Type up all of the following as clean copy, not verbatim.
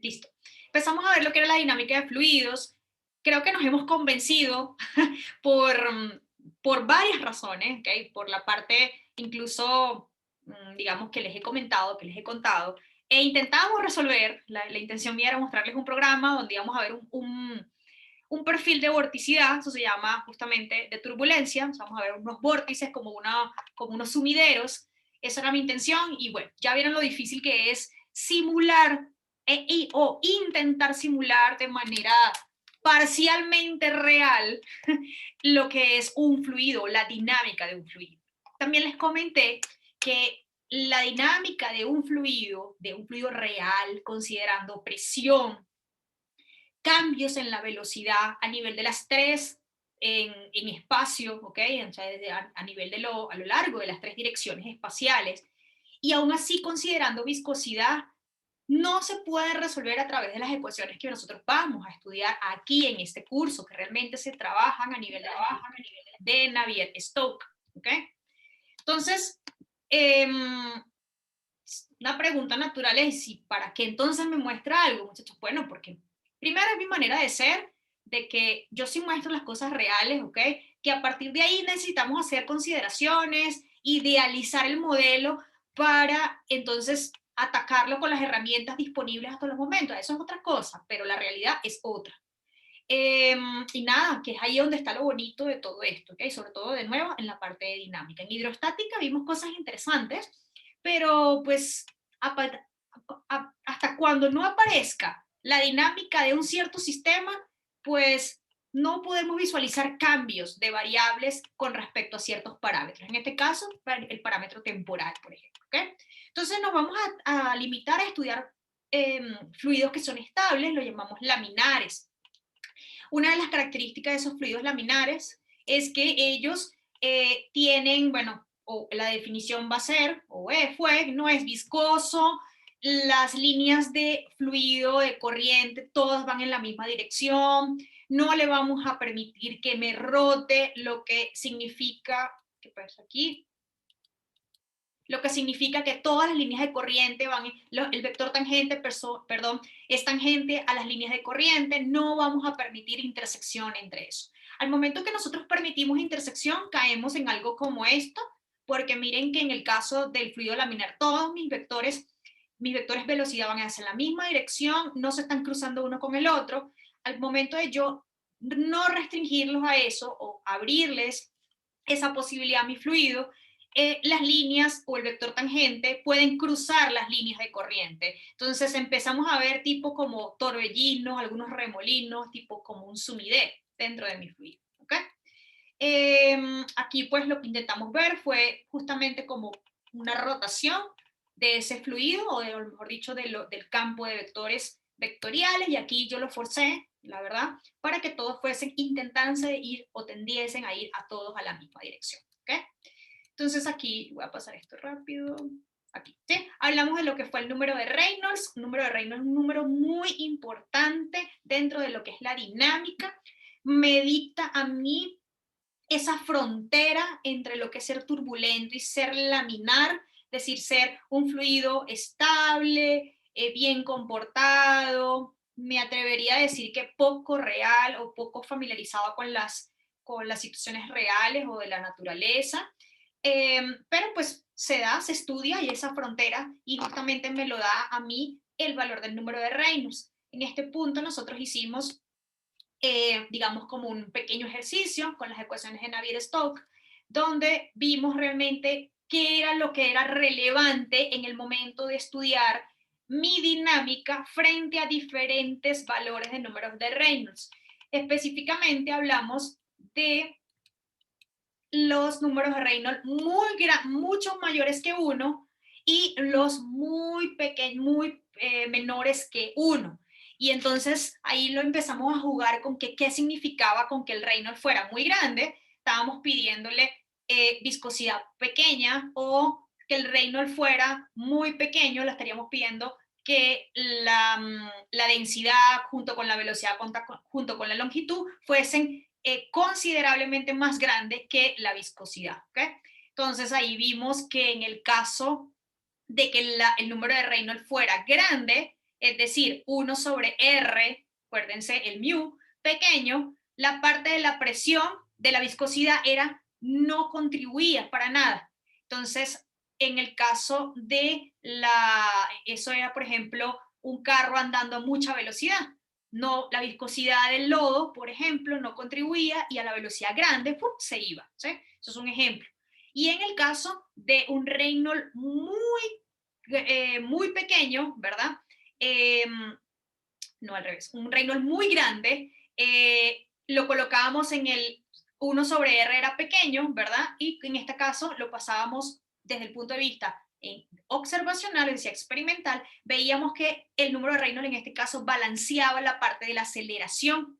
Listo. Empezamos a ver lo que era la dinámica de fluidos. Creo que nos hemos convencido por, por varias razones, ¿okay? Por la parte incluso, digamos, que les he comentado, que les he contado, e intentábamos resolver, la intención mía era mostrarles un programa donde íbamos a ver un perfil de vorticidad, eso se llama justamente de turbulencia, vamos a ver unos vórtices como unos sumideros, esa era mi intención, y bueno, ya vieron lo difícil que es simular o intentar simular de manera parcialmente real lo que es un fluido, la dinámica de un fluido. También les comenté que la dinámica de un fluido real, considerando presión, cambios en la velocidad a nivel de las tres en espacio, ¿ok? O sea, a nivel a lo largo de las tres direcciones espaciales, y aún así considerando viscosidad, no se puede resolver a través de las ecuaciones que nosotros vamos a estudiar aquí en este curso, que realmente se trabajan a nivel de Navier-Stokes, ¿ok? Entonces, eh, una pregunta natural es, ¿y para qué entonces me muestra algo, muchachos? Bueno, porque primero es mi manera de ser, de que yo sí muestro las cosas reales, ¿ok? Que a partir de ahí necesitamos hacer consideraciones, idealizar el modelo para entonces atacarlo con las herramientas disponibles hasta los momentos. Eso es otra cosa, pero la realidad es otra. Y nada, que es ahí donde está lo bonito de todo esto, ¿ok? Sobre todo, de nuevo, en la parte de dinámica. En hidrostática vimos cosas interesantes, pero pues hasta cuando no aparezca la dinámica de un cierto sistema, pues no podemos visualizar cambios de variables con respecto a ciertos parámetros. En este caso, el parámetro temporal, por ejemplo, ¿ok? Entonces nos vamos a limitar a estudiar fluidos que son estables, lo llamamos laminares. Una de las características de esos fluidos laminares es que ellos tienen, bueno, o la definición va a ser, fue, no es viscoso, las líneas de fluido, de corriente, todas van en la misma dirección, no le vamos a permitir que me rote, lo que significa, ¿qué pasa aquí? Lo que significa que todas las líneas de corriente van, el vector tangente, perdón, es tangente a las líneas de corriente, no vamos a permitir intersección entre eso. Al momento que nosotros permitimos intersección, caemos en algo como esto, porque miren que en el caso del fluido laminar, todos mis vectores velocidad van hacia la misma dirección, no se están cruzando uno con el otro. Al momento de yo no restringirlos a eso o abrirles esa posibilidad a mi fluido, las líneas o el vector tangente pueden cruzar las líneas de corriente. Entonces empezamos a ver tipo como torbellinos, algunos remolinos, tipo como un sumidero dentro de mi fluido. ¿Okay? Aquí pues lo que intentamos ver fue justamente como una rotación de ese fluido, o mejor dicho, del campo de vectores vectoriales, y aquí yo lo forcé, la verdad, para que todos fuesen, intentándose ir o tendiesen a ir a todos a la misma dirección. ¿Okay? Entonces aquí, voy a pasar esto rápido, aquí, ¿sí? Hablamos de lo que fue el número de Reynolds. Un número de Reynolds es un número muy importante dentro de lo que es la dinámica. Me dicta a mí esa frontera entre lo que es ser turbulento y ser laminar, es decir, ser un fluido estable, bien comportado, me atrevería a decir que poco real o poco familiarizado con las situaciones reales o de la naturaleza, pero pues se da, se estudia y esa frontera, y justamente me lo da a mí el valor del número de Reynolds. En este punto nosotros hicimos digamos, como un pequeño ejercicio con las ecuaciones de Navier-Stokes, donde vimos realmente qué era lo que era relevante en el momento de estudiar mi dinámica frente a diferentes valores de números de Reynolds. Específicamente hablamos de los números de Reynolds mucho mayores que 1 y los muy pequeños, muy menores que 1. Y entonces ahí lo empezamos a jugar con qué significaba con que el Reynolds fuera muy grande. Estábamos pidiéndole viscosidad pequeña, o que el Reynolds fuera muy pequeño, le estaríamos pidiendo que la densidad junto con la velocidad, junto con la longitud, fuesen considerablemente más grande que la viscosidad. ¿Okay? Entonces ahí vimos que en el caso de que el número de Reynolds fuera grande, es decir, 1 sobre R, acuérdense, el mu pequeño, la parte de la presión de la viscosidad no contribuía para nada. Entonces, en el caso de eso era, por ejemplo, un carro andando a mucha velocidad. No, la viscosidad del lodo, por ejemplo, no contribuía y a la velocidad grande ¡pum!, se iba. ¿Sí? Eso es un ejemplo. Y en el caso de un Reynolds muy pequeño, ¿verdad? No al revés, un Reynolds muy grande, lo colocábamos en el 1 sobre R era pequeño, ¿verdad? Y en este caso lo pasábamos desde el punto de vista observacional, es decir, experimental, veíamos que el número de Reynolds en este caso balanceaba la parte de la aceleración.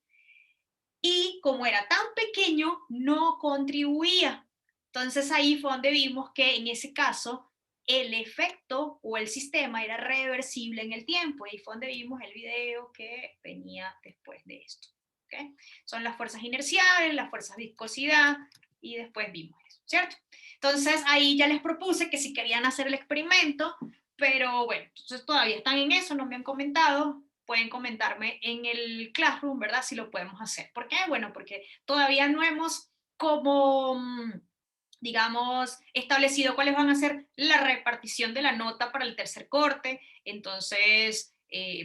Y como era tan pequeño, no contribuía. Entonces ahí fue donde vimos que en ese caso el efecto o el sistema era reversible en el tiempo. Y ahí fue donde vimos el video que venía después de esto. ¿Okay? Son las fuerzas inerciales, las fuerzas de viscosidad, y después vimos eso, ¿cierto? Entonces ahí ya les propuse que si querían hacer el experimento, pero bueno, entonces todavía están en eso, no me han comentado, pueden comentarme en el Classroom, ¿verdad? Si lo podemos hacer. ¿Por qué? Bueno, porque todavía no hemos como, digamos, establecido cuáles van a ser la repartición de la nota para el tercer corte. Entonces,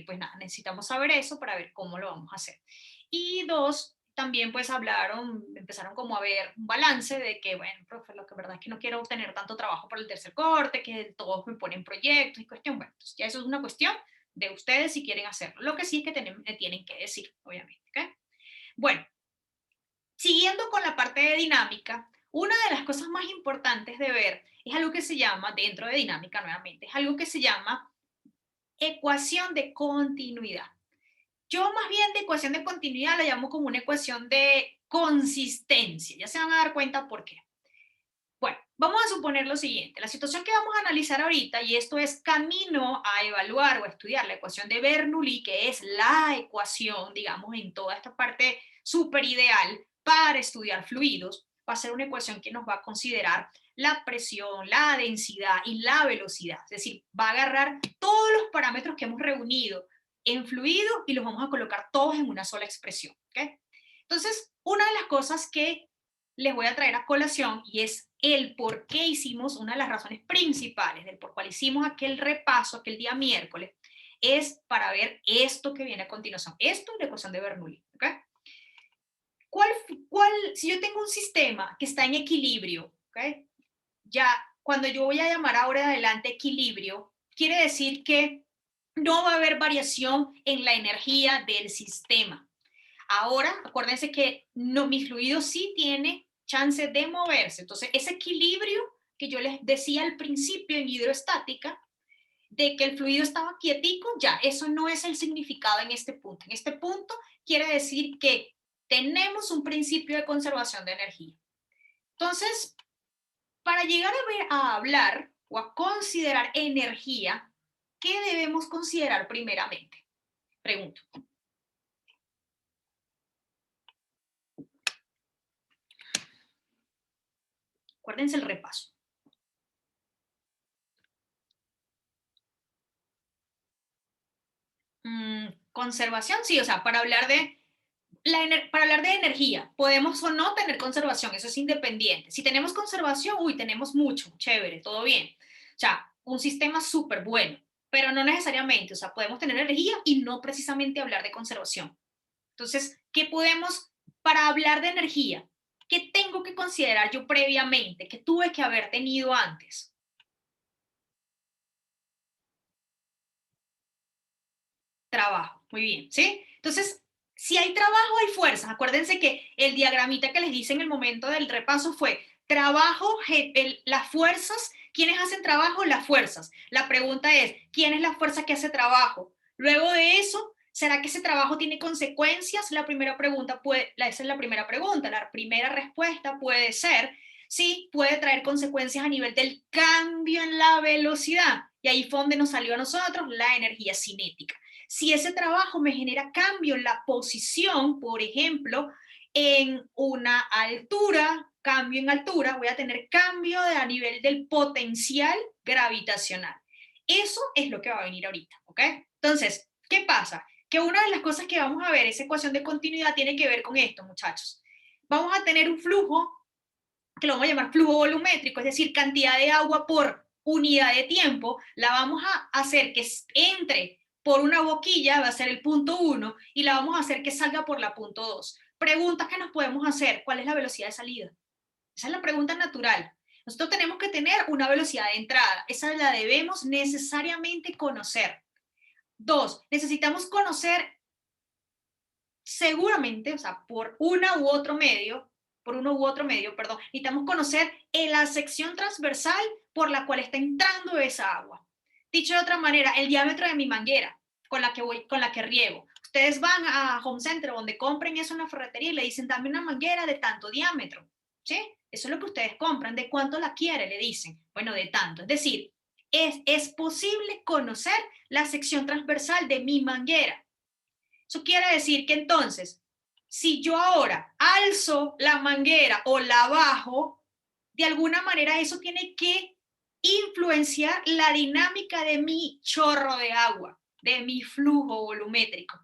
pues nada, necesitamos saber eso para ver cómo lo vamos a hacer. Y dos, también pues empezaron como a ver un balance de que, bueno, profe, lo que verdad es que no quiero tener tanto trabajo para el tercer corte, que todos me ponen proyectos y cuestión. Bueno, entonces ya eso es una cuestión de ustedes si quieren hacerlo. Lo que sí es que tienen que decir, obviamente. ¿Okay? Bueno, siguiendo con la parte de dinámica, una de las cosas más importantes de ver es algo que se llama, dentro de dinámica nuevamente, es algo que se llama ecuación de continuidad. Yo más bien de ecuación de continuidad la llamo como una ecuación de consistencia. Ya se van a dar cuenta por qué. Bueno, vamos a suponer lo siguiente. La situación que vamos a analizar ahorita, y esto es camino a evaluar o a estudiar la ecuación de Bernoulli, que es la ecuación, digamos, en toda esta parte súper ideal para estudiar fluidos, va a ser una ecuación que nos va a considerar la presión, la densidad y la velocidad. Es decir, va a agarrar todos los parámetros que hemos reunido en fluido y los vamos a colocar todos en una sola expresión. ¿Okay? Entonces, una de las cosas que les voy a traer a colación y es el por qué hicimos, una de las razones principales del por cual hicimos aquel repaso aquel día miércoles, es para ver esto que viene a continuación. Esto es la ecuación de Bernoulli. ¿Okay? Si yo tengo un sistema que está en equilibrio, ¿okay? Ya cuando yo voy a llamar ahora de adelante equilibrio, quiere decir que no va a haber variación en la energía del sistema. Ahora, acuérdense que mi fluido sí tiene chance de moverse. Entonces, ese equilibrio que yo les decía al principio en hidroestática, de que el fluido estaba quietico, ya, eso no es el significado en este punto. En este punto quiere decir que tenemos un principio de conservación de energía. Entonces, para llegar a hablar o a considerar energía, ¿qué debemos considerar primeramente? Pregunto. Acuérdense el repaso. Conservación, sí, o sea, para hablar de energía, podemos o no tener conservación, eso es independiente. Si tenemos conservación, tenemos mucho, chévere, todo bien. O sea, un sistema súper bueno, pero no necesariamente, o sea, podemos tener energía y no precisamente hablar de conservación. Entonces, ¿qué podemos, para hablar de energía, qué tengo que considerar yo previamente, qué tuve que haber tenido antes? Trabajo, muy bien, ¿sí? Entonces, si hay trabajo, hay fuerzas. Acuérdense que el diagramita que les hice en el momento del repaso fue trabajo, las fuerzas, ¿quiénes hacen trabajo? Las fuerzas. La pregunta es, ¿quién es la fuerza que hace trabajo? Luego de eso, ¿será que ese trabajo tiene consecuencias? La primera pregunta esa es la primera pregunta. La primera respuesta puede ser, sí, puede traer consecuencias a nivel del cambio en la velocidad. Y ahí fue donde nos salió a nosotros la energía cinética. Si ese trabajo me genera cambio en la posición, por ejemplo, en una altura, cambio en altura, voy a tener cambio a nivel del potencial gravitacional. Eso es lo que va a venir ahorita, ¿ok? Entonces, ¿qué pasa? Que una de las cosas que vamos a ver, esa ecuación de continuidad, tiene que ver con esto, muchachos. Vamos a tener un flujo, que lo vamos a llamar flujo volumétrico, es decir, cantidad de agua por unidad de tiempo, la vamos a hacer que entre por una boquilla, va a ser el punto 1, y la vamos a hacer que salga por la punto 2. Preguntas que nos podemos hacer: ¿cuál es la velocidad de salida? Esa es la pregunta natural. Nosotros tenemos que tener una velocidad de entrada, esa la debemos necesariamente conocer. 2, necesitamos conocer seguramente, o sea, por uno u otro medio, perdón, necesitamos conocer la sección transversal por la cual está entrando esa agua. Dicho de otra manera, el diámetro de mi manguera con la que riego. Ustedes van a Home Center, donde compren eso en la ferretería, y le dicen: dame una manguera de tanto diámetro, ¿sí? Eso es lo que ustedes compran. ¿De cuánto la quiere? Le dicen. Bueno, de tanto. Es decir, es posible conocer la sección transversal de mi manguera. Eso quiere decir que entonces, si yo ahora alzo la manguera o la bajo, de alguna manera eso tiene que influenciar la dinámica de mi chorro de agua, de mi flujo volumétrico.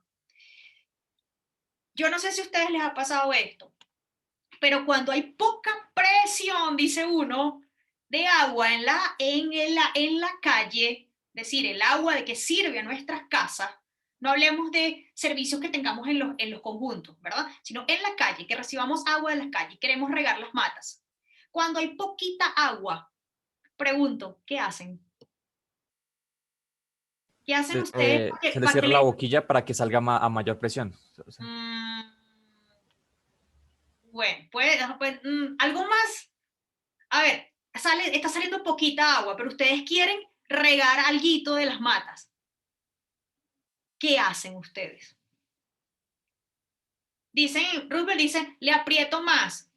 Yo no sé si a ustedes les ha pasado esto, pero cuando hay poca presión, dice uno, de agua en la calle, es decir, el agua de que sirve a nuestras casas, no hablemos de servicios que tengamos en los conjuntos, ¿verdad? Sino en la calle, que recibamos agua de las calles, queremos regar las matas. Cuando hay poquita agua, pregunto, ¿qué hacen? ¿Qué hacen ustedes Se le para que cierra la le... boquilla para que salga a mayor presión. O sea, Mmm, bueno, pues, algo más. A ver, está saliendo poquita agua, pero ustedes quieren regar alguito de las matas. ¿Qué hacen ustedes? Dicen, Roosevelt dice: le aprieto más.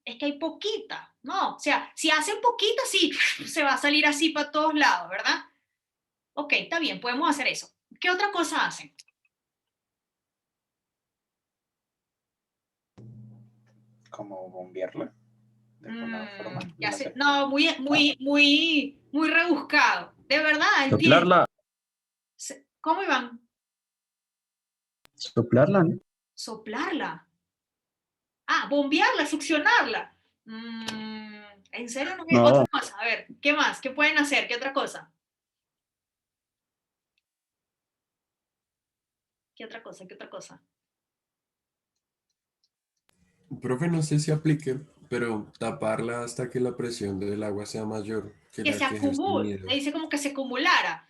Es que hay poquita, ¿no? O sea, si hacen poquita, sí, se va a salir así para todos lados, ¿verdad? Ok, está bien, podemos hacer eso. ¿Qué otra cosa hacen? Como bombearla de alguna forma, Ya no sé, sé. no, ¿No? muy rebuscado. De verdad, entiendo. Soplarla, ¿Cómo iban? soplarla, ¿no? Soplarla. Ah, bombearla, succionarla. ¿En serio no? Otra No, cosa, a ver, ¿qué más? ¿Qué pueden hacer? ¿Qué otra cosa? ¿Qué otra cosa? ¿Qué otra cosa? Profe, no sé si aplique, pero taparla hasta que la presión del agua sea mayor que Que la se que ejerce el acumule, nido. le dice como que se acumulara.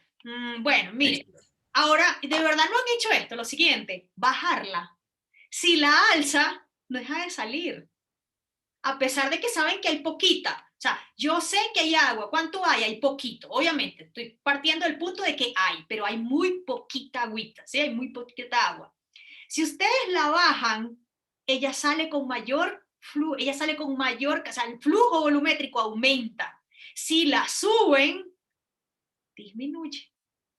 Bueno, mire, ahora, de verdad no han hecho esto, lo siguiente: bajarla. Si la alza, no deja de salir, a pesar de que saben que hay poquita. O sea, yo sé que hay agua. ¿Cuánto hay? Hay poquito. Obviamente, estoy partiendo del punto de que hay, pero hay muy poquita agüita, ¿sí? Hay muy poquita agua. Si ustedes la bajan, ella sale con mayor flujo, o sea, el flujo volumétrico aumenta. Si la suben, disminuye.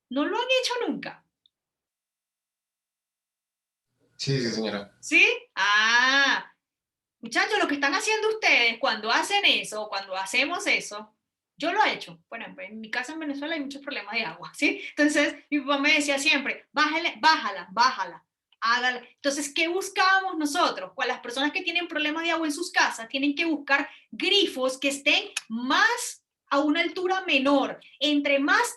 No lo han hecho nunca. Sí, sí, señora. ¿Sí? Ah, muchachos, lo que están haciendo ustedes cuando hacen eso, cuando hacemos eso, yo lo he hecho. Bueno, en mi casa en Venezuela hay muchos problemas de agua, ¿sí? Entonces, mi papá me decía siempre: bájala, hágala. Entonces, ¿qué buscábamos nosotros? Pues las personas que tienen problemas de agua en sus casas tienen que buscar grifos que estén más a una altura menor. Entre más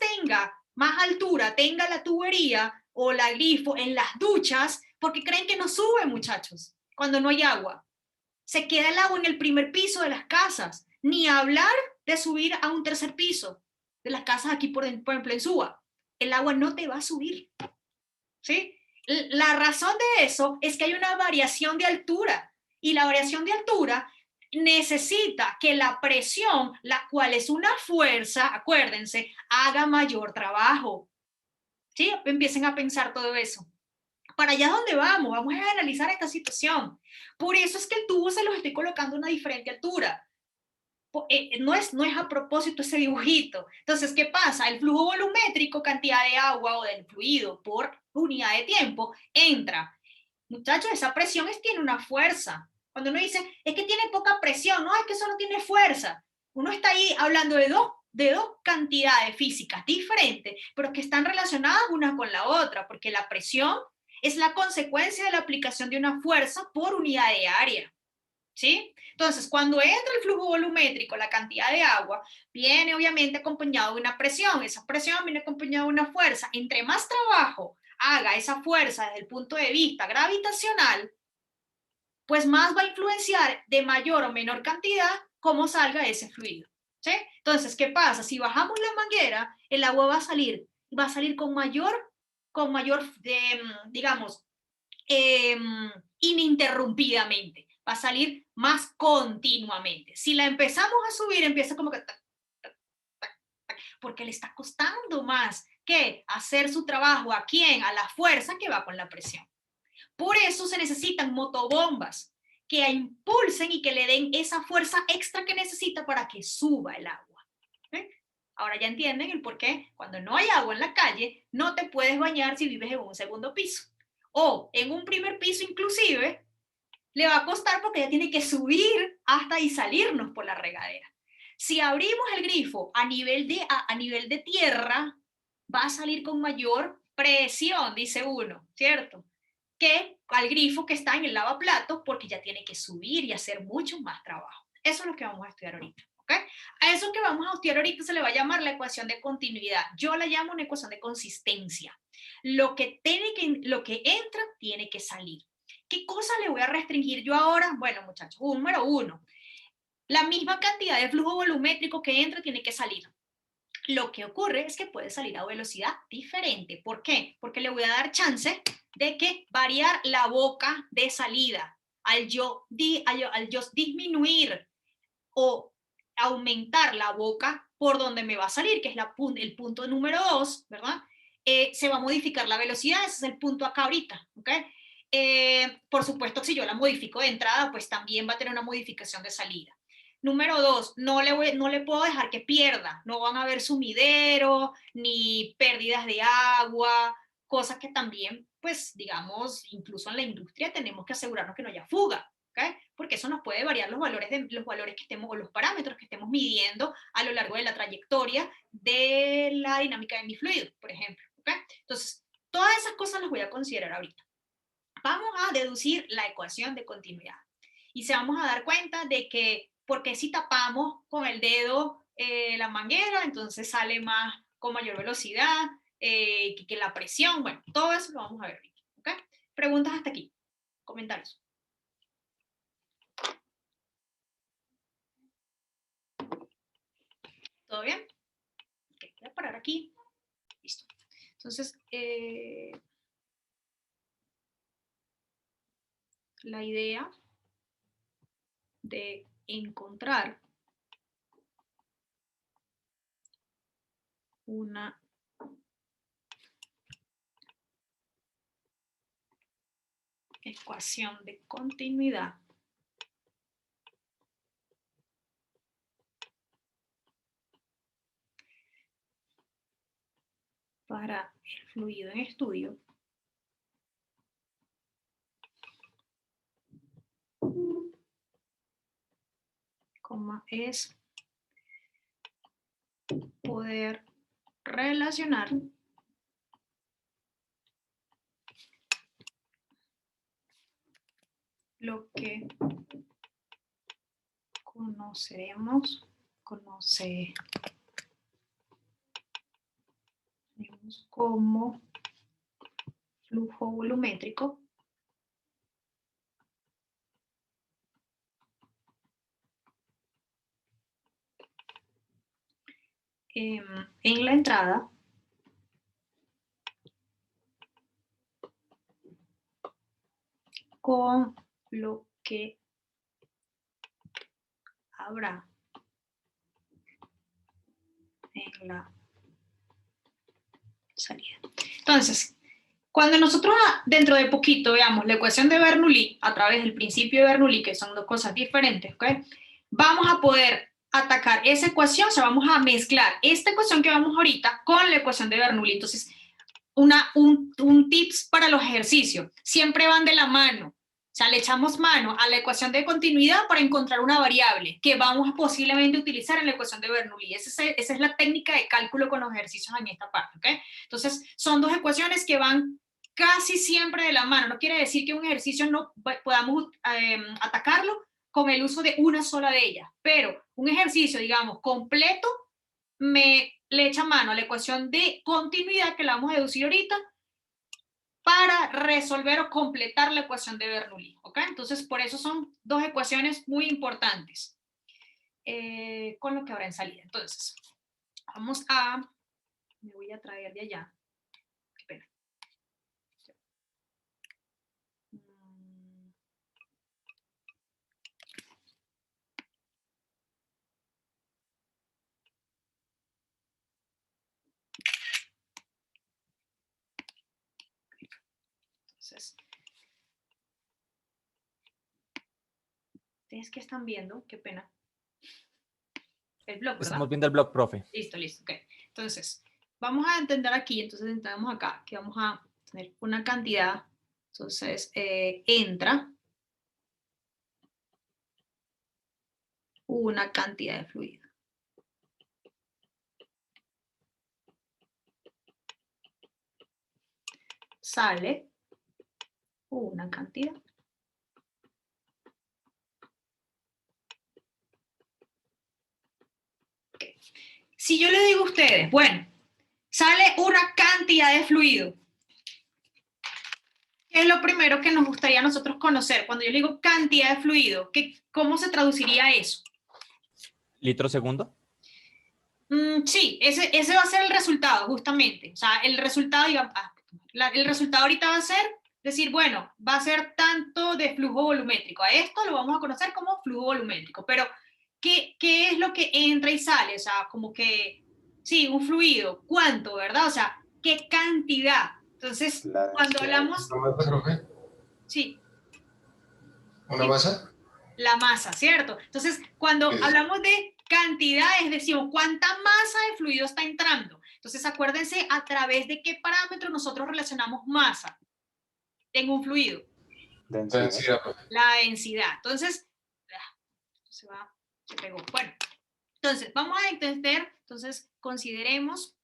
altura tenga la tubería o la grifo en las duchas, porque creen que no sube, muchachos, cuando no hay agua. Se queda el agua en el primer piso de las casas, ni hablar de subir a un tercer piso de las casas aquí, por ejemplo, en Suba. El agua no te va a subir, ¿sí? La razón de eso es que hay una variación de altura, y la variación de altura necesita que la presión, la cual es una fuerza, acuérdense, haga mayor trabajo, ¿sí? Empiecen a pensar todo eso. Para allá donde vamos a analizar esta situación. Por eso es que el tubo se los estoy colocando a una diferente altura. No es a propósito ese dibujito. Entonces, ¿qué pasa? El flujo volumétrico, cantidad de agua o del fluido por unidad de tiempo, entra. Muchachos, esa presión tiene una fuerza. Cuando uno dice: es que tiene poca presión, no, es que eso no tiene fuerza. Uno está ahí hablando de dos cantidades físicas diferentes, pero que están relacionadas una con la otra, porque la presión es la consecuencia de la aplicación de una fuerza por unidad de área, ¿sí? Entonces, cuando entra el flujo volumétrico, la cantidad de agua, viene obviamente acompañado de una presión, esa presión viene acompañada de una fuerza. Entre más trabajo haga esa fuerza desde el punto de vista gravitacional, pues más va a influenciar de mayor o menor cantidad cómo salga ese fluido, ¿sí? Entonces, ¿qué pasa? Si bajamos la manguera, el agua va a salir con mayor digamos, ininterrumpidamente, va a salir más continuamente. Si la empezamos a subir, empieza como que porque le está costando más que hacer su trabajo. ¿A quién? A la fuerza que va con la presión. Por eso se necesitan motobombas que impulsen y que le den esa fuerza extra que necesita para que suba el agua. ¿Eh? Ahora ya entienden el por qué cuando no hay agua en la calle no te puedes bañar si vives en un segundo piso. O en un primer piso inclusive le va a costar porque ya tiene que subir hasta y salirnos por la regadera. Si abrimos el grifo a nivel de tierra, va a salir con mayor presión, dice uno, ¿cierto? Que al grifo que está en el lavaplatos porque ya tiene que subir y hacer mucho más trabajo. Eso es lo que vamos a estudiar ahorita. ¿Okay? A eso que vamos a estudiar ahorita se le va a llamar la ecuación de continuidad. Yo la llamo una ecuación de consistencia. Lo que entra tiene que salir. ¿Qué cosa le voy a restringir yo ahora? Bueno, muchachos, número uno, la misma cantidad de flujo volumétrico que entra tiene que salir. Lo que ocurre es que puede salir a velocidad diferente. ¿Por qué? Porque le voy a dar chance de que variar la boca de salida. Al yo disminuir o aumentar la boca por donde me va a salir, que es el punto número 2, ¿verdad? Se va a modificar la velocidad, ese es el punto acá ahorita, ¿ok? Por supuesto, si yo la modifico de entrada, pues también va a tener una modificación de salida. Número 2, no le puedo dejar que pierda, no van a haber sumidero, ni pérdidas de agua, cosas que también, pues, digamos, incluso en la industria tenemos que asegurarnos que no haya fuga, ¿okay? Porque eso nos puede variar los valores que estemos, o los parámetros que estemos midiendo a lo largo de la trayectoria de la dinámica de mi fluido, por ejemplo, ¿okay? Entonces, todas esas cosas las voy a considerar ahorita. Vamos a deducir la ecuación de continuidad y se vamos a dar cuenta de que porque si tapamos con el dedo la manguera, entonces sale más con mayor velocidad, que la presión, bueno, todo eso lo vamos a ver ahorita, ¿ok? Preguntas hasta aquí, comentarios. ¿Todo bien? Okay, voy a parar aquí, listo. Entonces, la idea de encontrar una ecuación de continuidad para el fluido en estudio es poder relacionar lo que conocemos como flujo volumétrico en la entrada con lo que habrá en la salida. Entonces, cuando nosotros dentro de poquito veamos la ecuación de Bernoulli a través del principio de Bernoulli, que son dos cosas diferentes, ¿ok? Vamos a poder atacar esa ecuación, o sea, vamos a mezclar esta ecuación que vamos ahorita con la ecuación de Bernoulli. Entonces, un tips para los ejercicios, siempre van de la mano. O sea, le echamos mano a la ecuación de continuidad para encontrar una variable que vamos a posiblemente utilizar en la ecuación de Bernoulli. Esa es la técnica de cálculo con los ejercicios en esta parte, ¿ok? Entonces, son dos ecuaciones que van casi siempre de la mano. No quiere decir que un ejercicio no podamos atacarlo con el uso de una sola de ellas, pero un ejercicio, digamos, completo, le echa mano a la ecuación de continuidad que la vamos a deducir ahorita para resolver o completar la ecuación de Bernoulli, ¿ok? Entonces, por eso son dos ecuaciones muy importantes con lo que habrá en salida. Entonces, vamos a... Me voy a traer de allá. Qué pena. Entonces, ¿ustedes qué están viendo? Qué pena. El blog, ¿verdad? Estamos viendo el blog, profe. Listo, ok. Entonces, vamos a entender aquí, entonces entendemos acá que vamos a tener una cantidad, entonces entra una cantidad de fluido. Sale una cantidad. Okay. Si yo le digo a ustedes, bueno, sale una cantidad de fluido, ¿qué es lo primero que nos gustaría a nosotros conocer? Cuando yo le digo cantidad de fluido, ¿cómo se traduciría eso? ¿Litro segundo? Sí, ese va a ser el resultado, justamente. O sea, el resultado, digamos, el resultado ahorita va a ser decir, bueno, va a ser tanto de flujo volumétrico. A esto lo vamos a conocer como flujo volumétrico. Pero, ¿qué es lo que entra y sale? O sea, como que, sí, un fluido. ¿Cuánto, verdad? O sea, ¿qué cantidad? Entonces, cuando hablamos... ¿Una masa, profe? Sí. ¿Una masa? La masa, ¿cierto? Entonces, cuando hablamos de cantidades, decimos cuánta masa de fluido está entrando. Entonces, acuérdense a través de qué parámetro nosotros relacionamos masa en un fluido. Densidad. La densidad. Entonces, se pegó. Bueno, entonces, vamos a entender, entonces, consideremos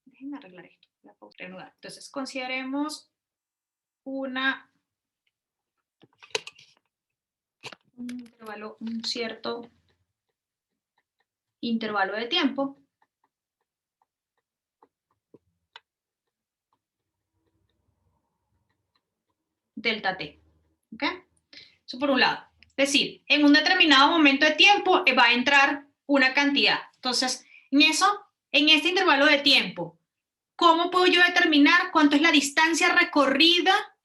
déjenme arreglar esto, la pausa, reanudar. Entonces, consideremos un cierto intervalo de tiempo. Delta T. ¿Ok? Eso por un lado. Es decir, en un determinado momento de tiempo va a entrar una cantidad. Entonces, en este intervalo de tiempo, ¿cómo puedo yo determinar cuánto es la distancia recorrida?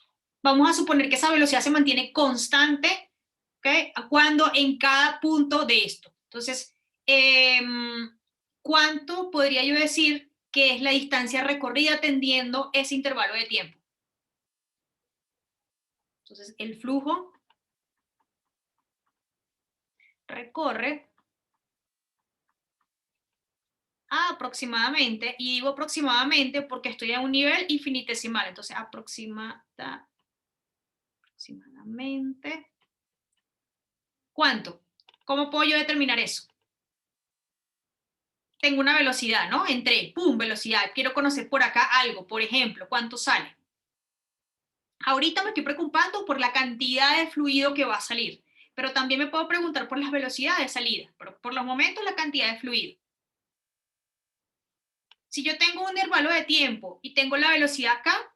Vamos a suponer que esa velocidad se mantiene constante, ¿ok? Cuando en cada punto de esto. Entonces, ¿cuánto podría yo decir que es la distancia recorrida atendiendo ese intervalo de tiempo? Entonces, el flujo recorre aproximadamente, y digo aproximadamente porque estoy a un nivel infinitesimal, entonces aproximadamente, ¿cuánto? ¿Cómo puedo yo determinar eso? Tengo una velocidad, ¿no? Entré, ¡pum!, velocidad, quiero conocer por acá algo, por ejemplo, ¿cuánto sale? Ahorita me estoy preocupando por la cantidad de fluido que va a salir, pero también me puedo preguntar por las velocidades de salida, pero por los momentos la cantidad de fluido. Si yo tengo un intervalo de tiempo y tengo la velocidad acá,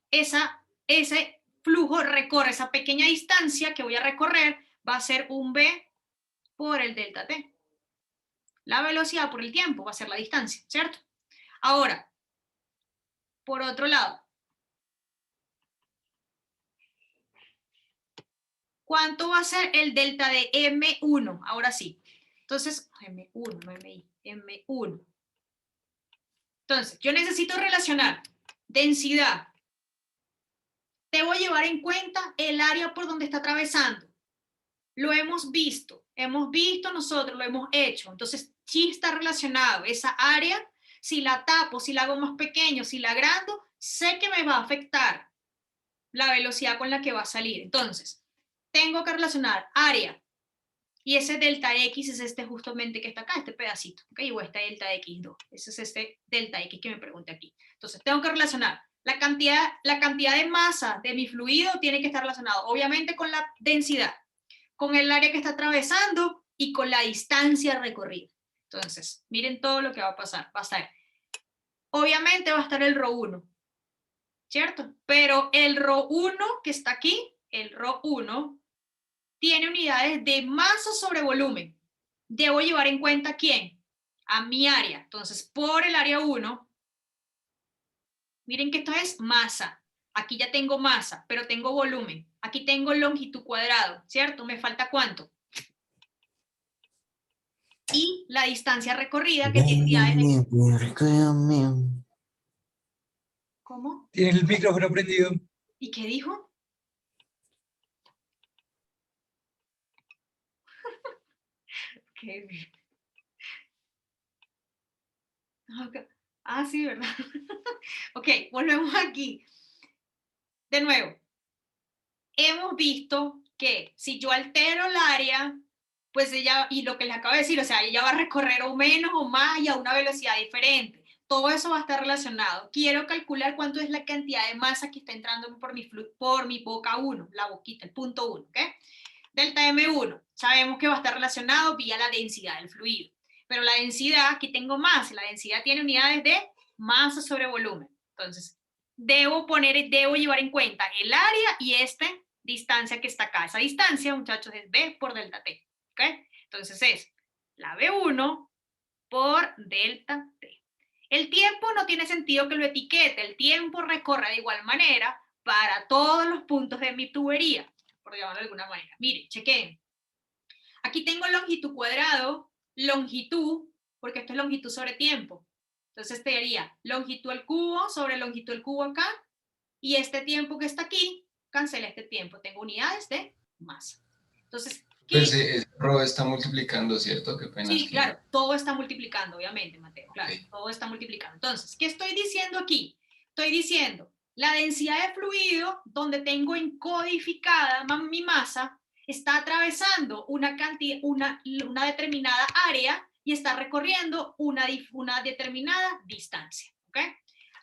ese flujo recorre esa pequeña distancia que voy a recorrer, va a ser un v por el delta t. La velocidad por el tiempo va a ser la distancia, ¿cierto? Ahora, por otro lado, ¿cuánto va a ser el delta de M1? Ahora sí. Entonces, M1, no MI, M1. Entonces, yo necesito relacionar densidad. Debo llevar en cuenta el área por donde está atravesando. Lo hemos visto nosotros, lo hemos hecho. Entonces, sí está relacionado esa área Si la tapo, si la hago más pequeño, si la agrando, sé que me va a afectar la velocidad con la que va a salir. Entonces, tengo que relacionar área, y ese delta X es este justamente que está acá, este pedacito, ¿ok? O este delta X2, ese es este delta X que me pregunté aquí. Entonces, tengo que relacionar la cantidad de masa de mi fluido tiene que estar relacionado, obviamente, con la densidad, con el área que está atravesando y con la distancia recorrida. Entonces, miren todo lo que va a pasar. Va a estar, obviamente va a estar el ρ1, ¿cierto? Pero el ρ1 que está aquí, el ρ1, tiene unidades de masa sobre volumen. Debo llevar en cuenta, ¿quién? A mi área. Entonces, por el área 1, miren que esto es masa. Aquí ya tengo masa, pero tengo volumen. Aquí tengo longitud cuadrado, ¿cierto? ¿Me falta cuánto? Y la distancia recorrida que tiene unidades de... ¿Cómo? Tiene el micrófono prendido. ¿Y qué dijo? Qué bien. Ah, sí, ¿verdad? Ok, volvemos aquí. De nuevo, hemos visto que si yo altero el área, pues ella, y lo que les acabo de decir, o sea, ella va a recorrer o menos o más y a una velocidad diferente. Todo eso va a estar relacionado. Quiero calcular cuánto es la cantidad de masa que está entrando por mi boca 1, la boquita, el punto 1, ¿ok? Delta M1, sabemos que va a estar relacionado vía la densidad del fluido. Pero la densidad, aquí tengo masa, la densidad tiene unidades de masa sobre volumen. Entonces, debo llevar en cuenta el área y esta distancia que está acá. Esa distancia, muchachos, es B por delta T. ¿Ok? Entonces es la B1 por delta T. El tiempo no tiene sentido que lo etiquete. El tiempo recorre de igual manera para todos los puntos de mi tubería, por llamarlo de alguna manera. Miren, chequen. Aquí tengo longitud cuadrado, longitud, porque esto es longitud sobre tiempo. Entonces te daría longitud al cubo sobre longitud al cubo acá, y este tiempo que está aquí, cancela este tiempo. Tengo unidades de masa. Entonces, Pues ese ρ está multiplicando, ¿cierto? Qué pena. sí, claro, todo está multiplicando, obviamente, Mateo, claro, Ok. todo está multiplicando. Entonces, ¿qué estoy diciendo aquí? Estoy diciendo, la densidad de fluido, donde tengo encodificada mi masa, está atravesando una determinada área y está recorriendo una determinada distancia, ¿ok?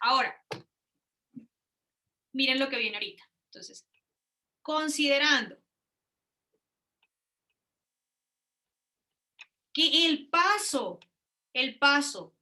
Ahora, miren lo que viene ahorita. Entonces, considerando que el paso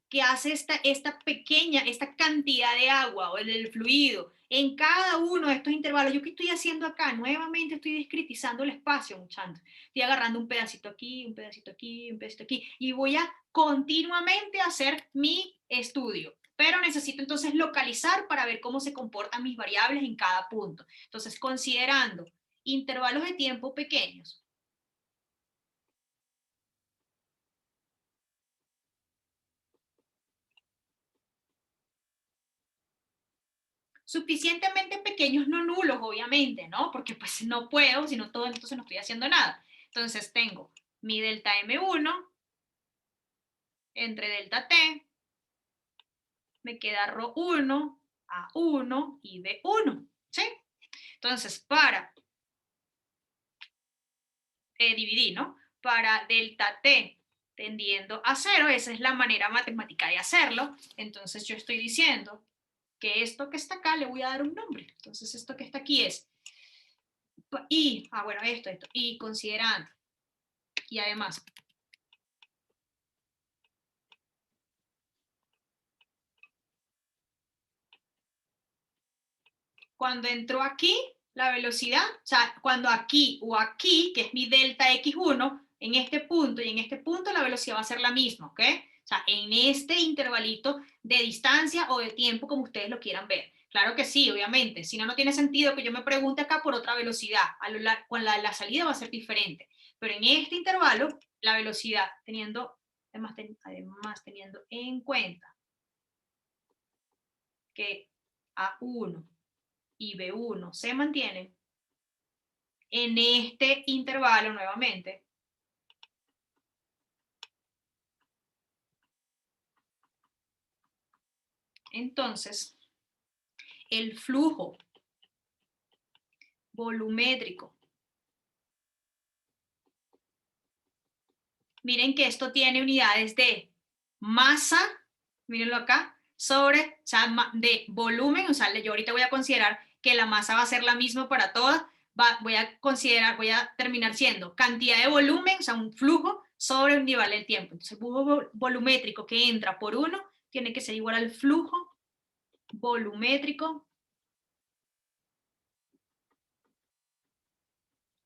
que hace esta cantidad de agua o del fluido en cada uno de estos intervalos, ¿yo qué estoy haciendo acá? Nuevamente estoy discretizando el espacio, muchachos. Estoy agarrando un pedacito aquí, un pedacito aquí, un pedacito aquí, y voy a continuamente hacer mi estudio. Pero necesito entonces localizar para ver cómo se comportan mis variables en cada punto. Entonces, considerando intervalos de tiempo pequeños, suficientemente pequeños, no nulos, obviamente, ¿no? Porque pues no puedo, si no todo, entonces no estoy haciendo nada. Entonces tengo mi delta M1 entre delta T, me queda ρ1, A1 y B1, ¿sí? Entonces, para dividir, ¿no? Para delta T tendiendo a 0, esa es la manera matemática de hacerlo. Entonces yo estoy diciendo que esto que está acá le voy a dar un nombre. Entonces esto que está aquí es bueno, esto, y considerando, y además, cuando entro aquí, la velocidad, o sea, cuando aquí o aquí, que es mi delta X1, en este punto y en este punto la velocidad va a ser la misma, ¿ok? O sea, en este intervalito de distancia o de tiempo, como ustedes lo quieran ver. Claro que sí, obviamente. Si no, no tiene sentido que yo me pregunte acá por otra velocidad. Con la salida va a ser diferente. Pero en este intervalo, la velocidad, además teniendo en cuenta que A1 y B1 se mantienen en este intervalo nuevamente, Entonces, el flujo volumétrico. Miren que esto tiene unidades de masa, mírenlo acá, sobre, o sea, de volumen, o sea, yo ahorita voy a considerar que la masa va a ser la misma para todas, voy a terminar siendo cantidad de volumen, o sea, un flujo sobre un nivel del tiempo. Entonces, el flujo volumétrico que entra por 1 tiene que ser igual al flujo volumétrico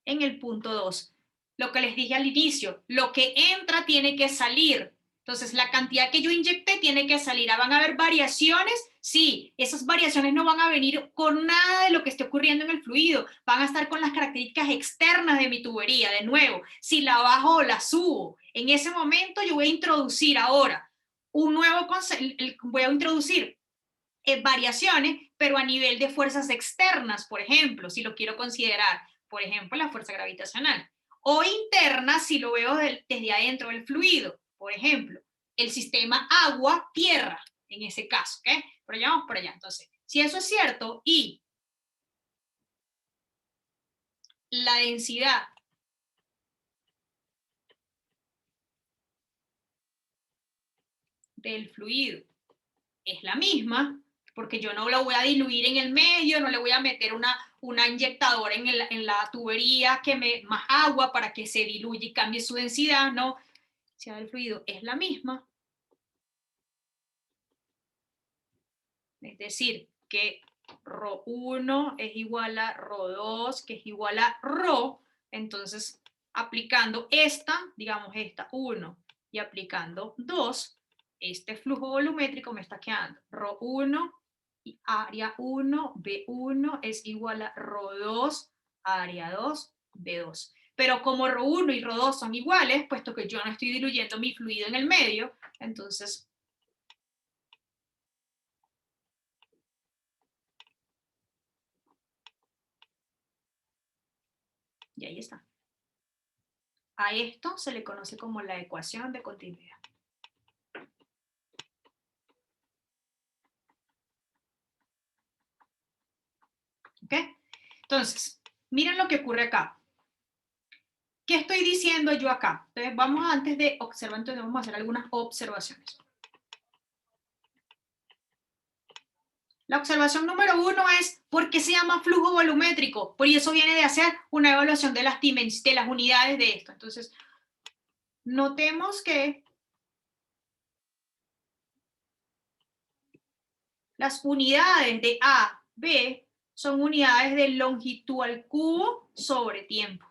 en el punto 2. Lo que les dije al inicio, lo que entra tiene que salir. Entonces, la cantidad que yo inyecté tiene que salir. ¿Van a haber variaciones? Sí, esas variaciones no van a venir con nada de lo que esté ocurriendo en el fluido. Van a estar con las características externas de mi tubería. De nuevo, si la bajo o la subo. En ese momento yo voy a introducir ahora un nuevo concepto, voy a introducir variaciones, pero a nivel de fuerzas externas, por ejemplo, si lo quiero considerar, por ejemplo, la fuerza gravitacional. O interna, si lo veo desde adentro del fluido, por ejemplo, el sistema agua-tierra, en ese caso, ¿ok? Pero ya vamos por allá. Entonces, si eso es cierto y la densidad del fluido es la misma, porque yo no lo voy a diluir en el medio, no le voy a meter una inyectadora en la tubería más agua para que se diluya y cambie su densidad, no. La densidad del fluido es la misma. Es decir, que ρ1 es igual a ρ2, que es igual a ρ, entonces aplicando esta, digamos esta 1, y aplicando 2, este flujo volumétrico me está quedando ρ1 y área 1, B1 es igual a ρ2, área 2, B2. Pero como ρ1 y ρ2 son iguales, puesto que yo no estoy diluyendo mi fluido en el medio, entonces y ahí está. A esto se le conoce como la ecuación de continuidad. ¿Ok? Entonces, miren lo que ocurre acá. ¿Qué estoy diciendo yo acá? Entonces, antes de observar, entonces vamos a hacer algunas observaciones. La observación número 1 es, ¿por qué se llama flujo volumétrico? Por eso viene de hacer una evaluación de las unidades de esto. Entonces, notemos que las unidades de A, B, son unidades de longitud al cubo sobre tiempo.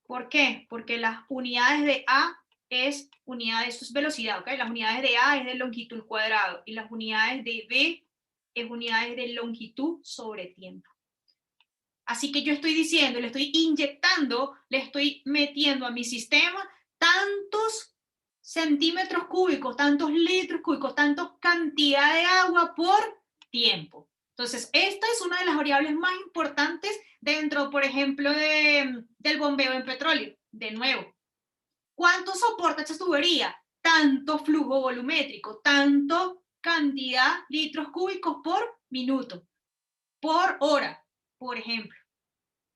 ¿Por qué? Porque las unidades de A es eso es velocidad, ¿ok? Las unidades de A es de longitud al cuadrado y las unidades de B es unidades de longitud sobre tiempo. Así que yo estoy diciendo, le estoy inyectando, le estoy metiendo a mi sistema tantos centímetros cúbicos, tantos litros cúbicos, tantas cantidad de agua por tiempo. Entonces, esta es una de las variables más importantes dentro, por ejemplo, del bombeo en petróleo. De nuevo, ¿cuánto soporta esta tubería? Tanto flujo volumétrico, tanto cantidad litros cúbicos por minuto, por hora, por ejemplo.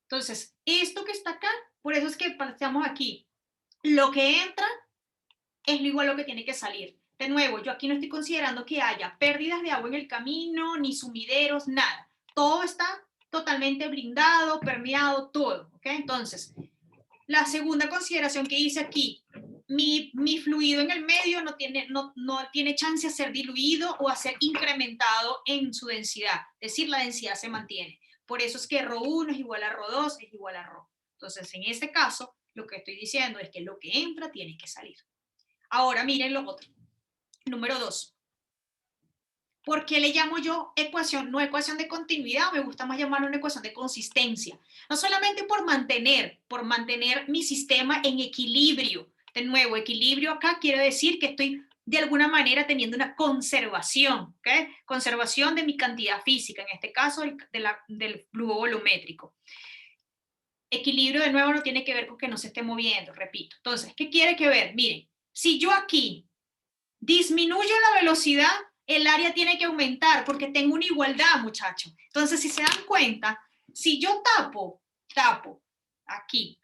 Entonces, esto que está acá, por eso es que estamos aquí. Lo que entra es igual a lo que tiene que salir. De nuevo, yo aquí no estoy considerando que haya pérdidas de agua en el camino, ni sumideros, nada. Todo está totalmente blindado, permeado, todo. ¿Ok? Entonces, la segunda consideración que hice aquí, mi fluido en el medio no tiene chance de ser diluido o a ser incrementado en su densidad. Es decir, la densidad se mantiene. Por eso es que ρ1 es igual a ρ2 es igual a ρ. Entonces, en este caso, lo que estoy diciendo es que lo que entra tiene que salir. Ahora miren lo otro. Número 2. ¿Por qué le llamo yo ecuación, no ecuación de continuidad? Me gusta más llamarlo una ecuación de consistencia. No solamente por mantener mi sistema en equilibrio. De nuevo, equilibrio acá quiere decir que estoy de alguna manera teniendo una conservación, ¿ok? Conservación de mi cantidad física, en este caso del flujo volumétrico. Equilibrio, de nuevo, no tiene que ver con que no se esté moviendo, repito. Entonces, ¿qué quiere que ver? Miren, si yo aquí disminuyo la velocidad, el área tiene que aumentar porque tengo una igualdad, muchachos. Entonces, si se dan cuenta, si yo tapo aquí.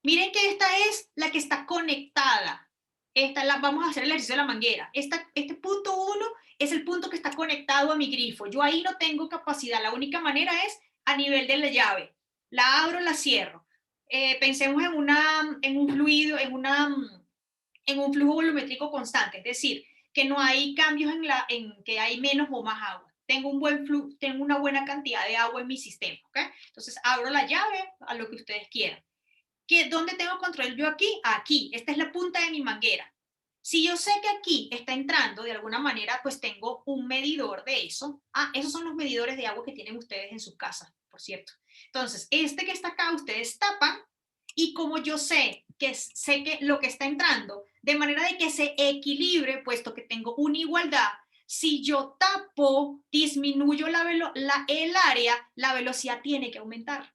Miren que esta es la que está conectada. Vamos a hacer el ejercicio de la manguera. Este punto 1 es el punto que está conectado a mi grifo. Yo ahí no tengo capacidad. La única manera es a nivel de la llave. La abro, la cierro. Pensemos en un fluido, en un flujo volumétrico constante. Es decir, que no hay cambios en que hay menos o más agua. Tengo un buen flujo, tengo una buena cantidad de agua en mi sistema. ¿Okay? Entonces abro la llave a lo que ustedes quieran. ¿Dónde tengo control yo aquí? Aquí. Esta es la punta de mi manguera. Si yo sé que aquí está entrando de alguna manera, pues tengo un medidor de eso. Esos son los medidores de agua que tienen ustedes en sus casas, por cierto. Entonces, este que está acá, ustedes tapan y como yo sé que lo que está entrando, de manera de que se equilibre, puesto que tengo una igualdad, si yo tapo, disminuyo el área, la velocidad tiene que aumentar.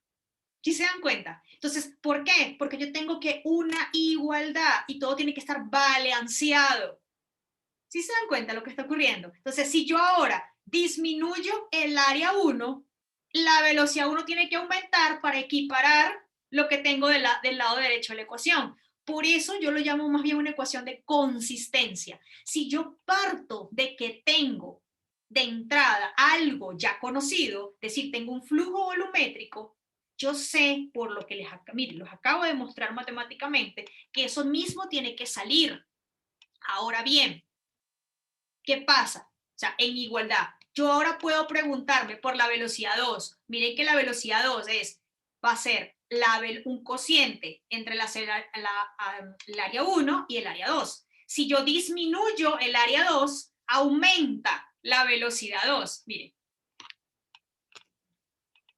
¿Sí se dan cuenta? Entonces, ¿por qué? Porque yo tengo que una igualdad y todo tiene que estar balanceado. ¿Sí se dan cuenta lo que está ocurriendo? Entonces, si yo ahora disminuyo el área 1, la velocidad 1 tiene que aumentar para equiparar lo que tengo del lado derecho de la ecuación. Por eso yo lo llamo más bien una ecuación de consistencia. Si yo parto de que tengo de entrada algo ya conocido, es decir, tengo un flujo volumétrico, yo sé por lo que los acabo de mostrar matemáticamente que eso mismo tiene que salir. Ahora bien, ¿qué pasa? O sea, en igualdad, yo ahora puedo preguntarme por la velocidad 2. Miren que la velocidad 2 va a ser un cociente entre el área 1 y el área 2. Si yo disminuyo el área 2, aumenta la velocidad 2. Miren,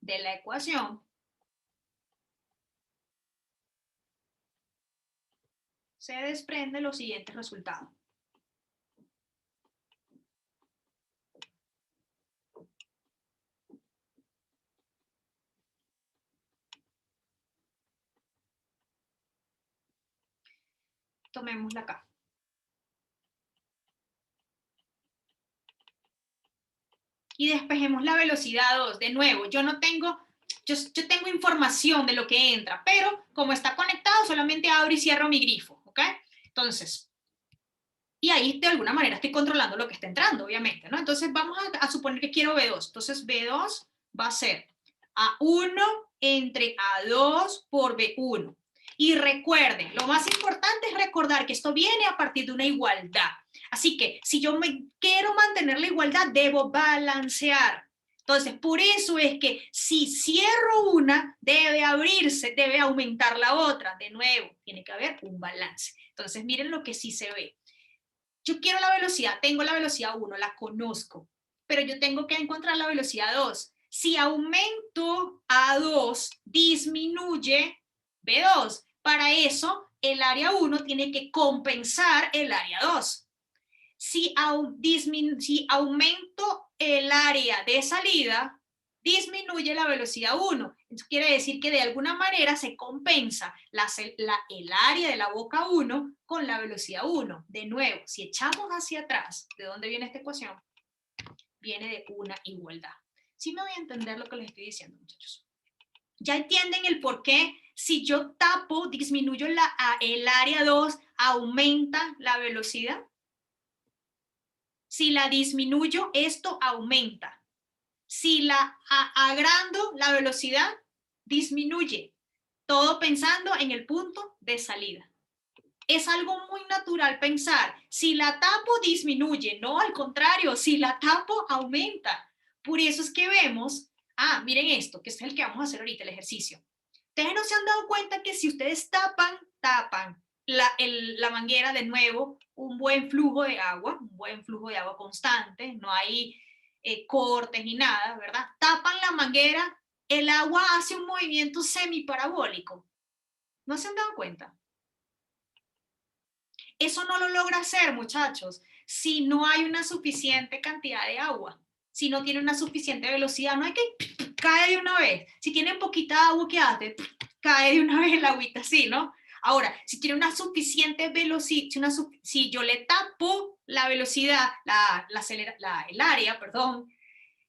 de la ecuación se desprende los siguientes resultados. Tomémosla acá. Y despejemos la velocidad 2. De nuevo, yo tengo información de lo que entra, pero como está conectado, solamente abro y cierro mi grifo, ¿ok? Entonces, y ahí de alguna manera estoy controlando lo que está entrando, obviamente, ¿no? Entonces vamos a suponer que quiero B2. Entonces B2 va a ser A1 entre A2 por B1. Y recuerden, lo más importante es recordar que esto viene a partir de una igualdad. Así que si yo quiero mantener la igualdad, debo balancear. Entonces, por eso es que si cierro una, debe abrirse, debe aumentar la otra. De nuevo, tiene que haber un balance. Entonces, miren lo que sí se ve. Yo quiero la velocidad, tengo la velocidad 1, la conozco, pero yo tengo que encontrar la velocidad 2. Si aumento A2, disminuye B2. Para eso, el área 1 tiene que compensar el área 2. Si aumento el área de salida, disminuye la velocidad 1. Eso quiere decir que de alguna manera se compensa el área de la boca 1 con la velocidad 1. De nuevo, si echamos hacia atrás, ¿de dónde viene esta ecuación? Viene de una igualdad. ¿Sí me voy a entender lo que les estoy diciendo, muchachos? ¿Ya entienden el por qué? Si yo tapo, disminuyo el área 2, ¿aumenta la velocidad? Si la disminuyo, esto aumenta. Si la agrando, la velocidad disminuye. Todo pensando en el punto de salida. Es algo muy natural pensar, si la tapo, disminuye. No, al contrario, si la tapo, aumenta. Por eso es que vemos, miren esto, que es el que vamos a hacer ahorita, el ejercicio. Ustedes no se han dado cuenta que si ustedes tapan la manguera, de nuevo, un buen flujo de agua constante, no hay cortes ni nada, ¿verdad? Tapan la manguera, el agua hace un movimiento semiparabólico. ¿No se han dado cuenta? Eso no lo logra hacer, muchachos, si no hay una suficiente cantidad de agua, si no tiene una suficiente velocidad, no hay que cae de una vez. Si tienen poquita agua, ¿qué hace? Cae de una vez el agüita así, ¿no? Ahora, si tiene una suficiente velocidad, si yo le tapo la velocidad, el área, perdón,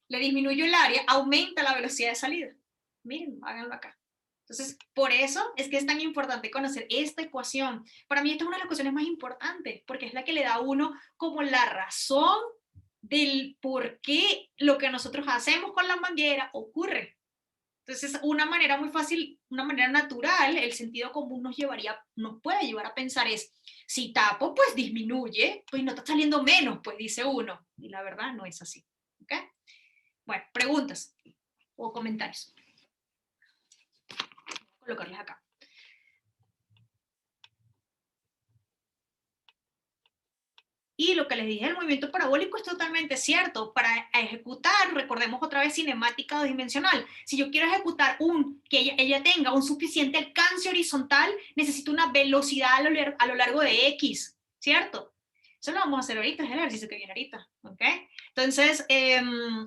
le disminuyo el área, aumenta la velocidad de salida. Miren, háganlo acá. Entonces, por eso es que es tan importante conocer esta ecuación. Para mí esta es una de las ecuaciones más importantes, porque es la que le da a uno como la razón del por qué lo que nosotros hacemos con la manguera ocurre. Entonces, una manera muy fácil, una manera natural, el sentido común nos puede llevar a pensar es, si tapo, pues disminuye, pues no está saliendo menos, pues dice uno. Y la verdad no es así. ¿Ok? Bueno, preguntas o comentarios. Voy a colocarles acá. Y lo que les dije, el movimiento parabólico es totalmente cierto. Para ejecutar, recordemos otra vez cinemática dimensional. Si yo quiero ejecutar que ella tenga un suficiente alcance horizontal, necesito una velocidad a lo largo de X, ¿cierto? Eso lo vamos a hacer ahorita, es el ejercicio que viene ahorita, ¿ok? Entonces,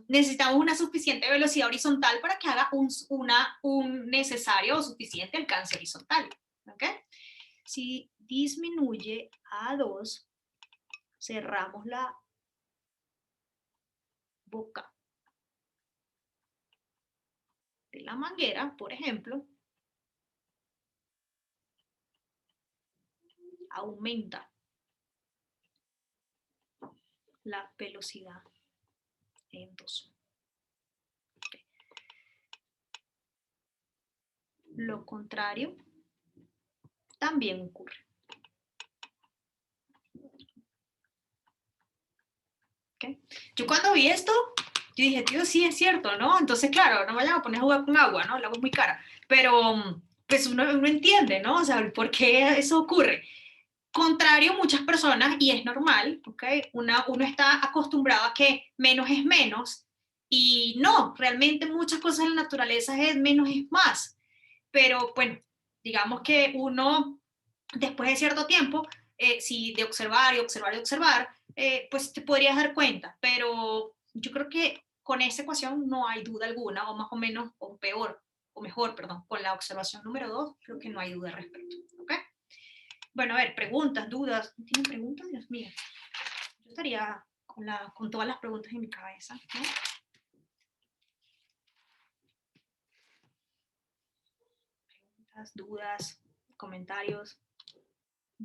necesitamos una suficiente velocidad horizontal para que haga un necesario o suficiente alcance horizontal, ¿ok? Si disminuye a 2, cerramos la boca de la manguera, por ejemplo, aumenta la velocidad en 2. Okay. Lo contrario también ocurre. Okay. Yo cuando vi esto, yo dije, tío, sí es cierto, ¿no? Entonces, claro, no vayan a poner a jugar con agua, ¿no? El agua es muy cara. Pero, pues uno entiende, ¿no? O sea, ¿por qué eso ocurre? Contrario, muchas personas, y es normal, ¿ok? Uno está acostumbrado a que menos es menos, y no, realmente muchas cosas en la naturaleza es menos es más. Pero, bueno, digamos que uno, después de cierto tiempo, si de observar y observar y observar, pues te podrías dar cuenta, pero yo creo que con esa ecuación no hay duda alguna, o más o menos, o peor, o mejor, perdón, con la observación número 2, creo que no hay duda al respecto, ¿ok? Bueno, a ver, preguntas, dudas. ¿Tienen preguntas? Dios mío. Yo estaría con todas las preguntas en mi cabeza, ¿no? Preguntas, dudas, comentarios,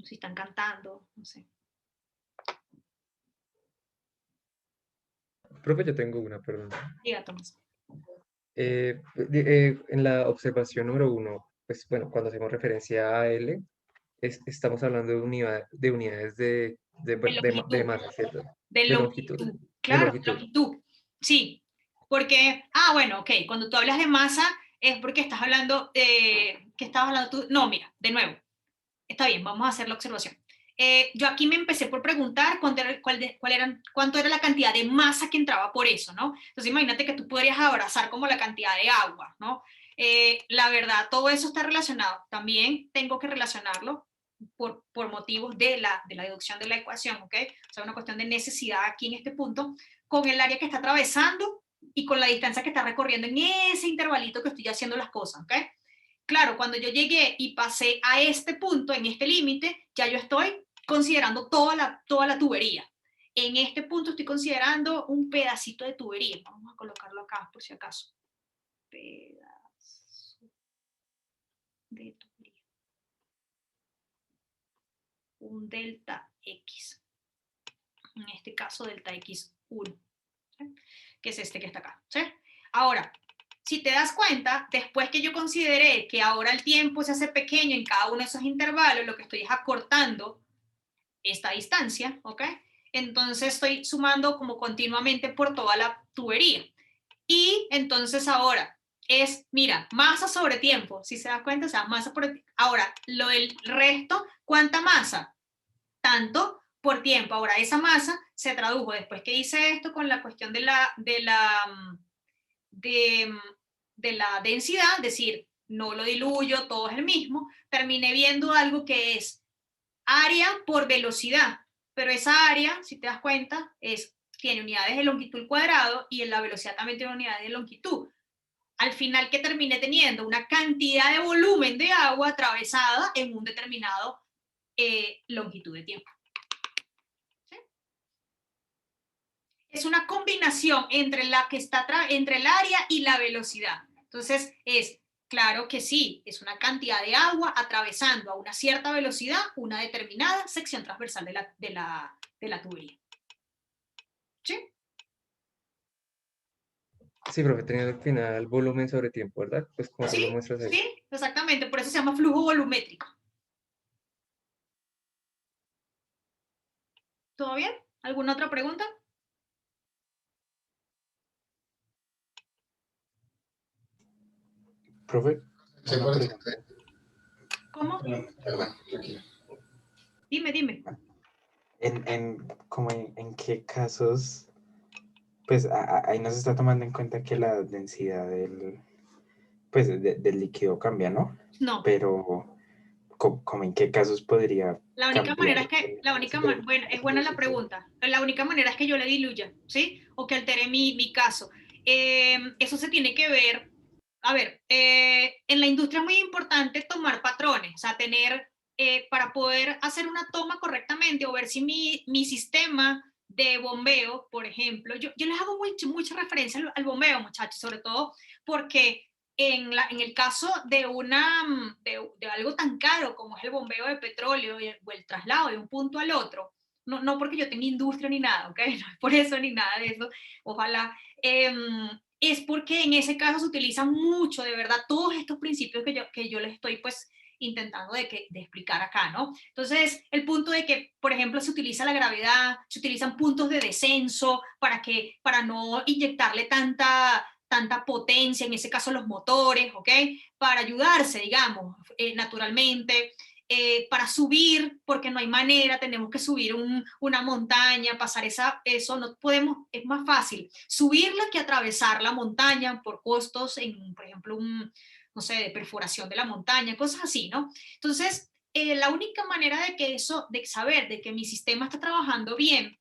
si están cantando, no sé. Profe, yo tengo una, perdón. Diga, Tomás. En la observación número 1, pues bueno, cuando hacemos referencia a L, estamos hablando de unidades de masa, ¿cierto? De De longitud. longitud. De Claro, longitud. longitud. Sí, porque, bueno, ok, cuando tú hablas de masa es porque estás hablando de, ¿qué estabas hablando tú? No, mira, de nuevo, está bien, vamos a hacer la observación. Yo aquí me empecé por preguntar cuánto era la cantidad de masa que entraba por eso, ¿no? Entonces imagínate que tú podrías abrazar como la cantidad de agua, ¿no? La verdad, todo eso está relacionado. También tengo que relacionarlo por motivos de la deducción de la ecuación, ¿ok? O sea, una cuestión de necesidad aquí en este punto, con el área que está atravesando y con la distancia que está recorriendo en ese intervalito que estoy haciendo las cosas, ¿ok? Claro, cuando yo llegué y pasé a este punto, en este límite, ya yo estoy considerando toda la tubería. En este punto estoy considerando un pedacito de tubería. Vamos a colocarlo acá, por si acaso. Pedazo de tubería. Un delta X. En este caso, delta X1. ¿Sí? Que es este que está acá. ¿Sí? Ahora, si te das cuenta, después que yo consideré que ahora el tiempo se hace pequeño en cada uno de esos intervalos, lo que estoy es acortando esta distancia, ¿ok? Entonces estoy sumando como continuamente por toda la tubería. Y entonces ahora es, mira, masa sobre tiempo, si se da cuenta, o sea, masa por... Ahora, lo del resto, ¿cuánta masa? Tanto por tiempo. Ahora, esa masa se tradujo después que hice esto con la cuestión de la densidad, es decir, no lo diluyo, todo es el mismo, terminé viendo algo que es área por velocidad, pero esa área, si te das cuenta, tiene unidades de longitud al cuadrado y en la velocidad también tiene unidades de longitud. Al final, que terminé teniendo una cantidad de volumen de agua atravesada en un determinado longitud de tiempo. ¿Sí? es una combinación entre la que está entre el área y la velocidad. Entonces, claro que sí, es una cantidad de agua atravesando a una cierta velocidad una determinada sección transversal de la tubería. ¿Sí? Sí, profe, teniendo al final volumen sobre tiempo, ¿verdad? Pues como tú lo Sí, muestras ahí. sí, exactamente, por eso se llama flujo volumétrico. ¿Todo bien? ¿Alguna otra pregunta? Profe, Sí, una por eso. pregunta. ¿Cómo? Perdón, tranquilo. Dime. Como en qué casos, pues ahí no se está tomando en cuenta que la densidad pues, del líquido cambia, ¿no? No. Pero, como en qué casos podría La única manera es cambiar? que, bueno, es buena la pregunta. La única manera es que yo le diluya, ¿sí? O que altere mi caso. Eso se tiene que ver, a ver, en la industria es muy importante tomar patrones, o sea, para poder hacer una toma correctamente o ver si mi sistema de bombeo, por ejemplo, yo les hago mucha referencia al bombeo, muchachos, sobre todo porque en el caso de algo tan caro como es el bombeo de petróleo o el traslado de un punto al otro, no porque yo tenga industria ni nada, ¿ok? No es por eso ni nada de eso, ojalá, es porque en ese caso se utilizan mucho, de verdad, todos estos principios que yo les estoy pues intentando de explicar acá, ¿no? Entonces, el punto de que, por ejemplo, se utiliza la gravedad, se utilizan puntos de descenso para no inyectarle tanta potencia, en ese caso los motores, ¿ok? Para ayudarse, digamos, naturalmente, para subir, porque no hay manera, tenemos que subir una montaña, pasar eso, no podemos, es más fácil subirla que atravesar la montaña por costos por ejemplo, no sé, de perforación de la montaña, cosas así, ¿no? Entonces, la única manera de saber de que mi sistema está trabajando bien,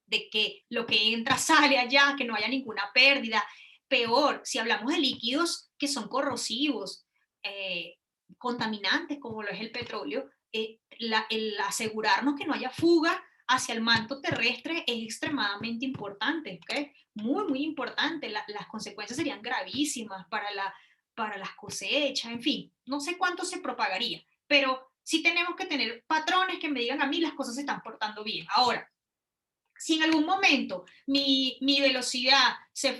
de que lo que entra sale allá, que no haya ninguna pérdida. Peor, si hablamos de líquidos que son corrosivos, contaminantes, como lo es el petróleo, el asegurarnos que no haya fuga hacia el manto terrestre es extremadamente importante, ¿ok? Muy importante. Las consecuencias serían gravísimas para las cosechas, en fin, no sé cuánto se propagaría, pero sí tenemos que tener patrones que me digan a mí las cosas se están portando bien. Ahora, si en algún momento mi velocidad se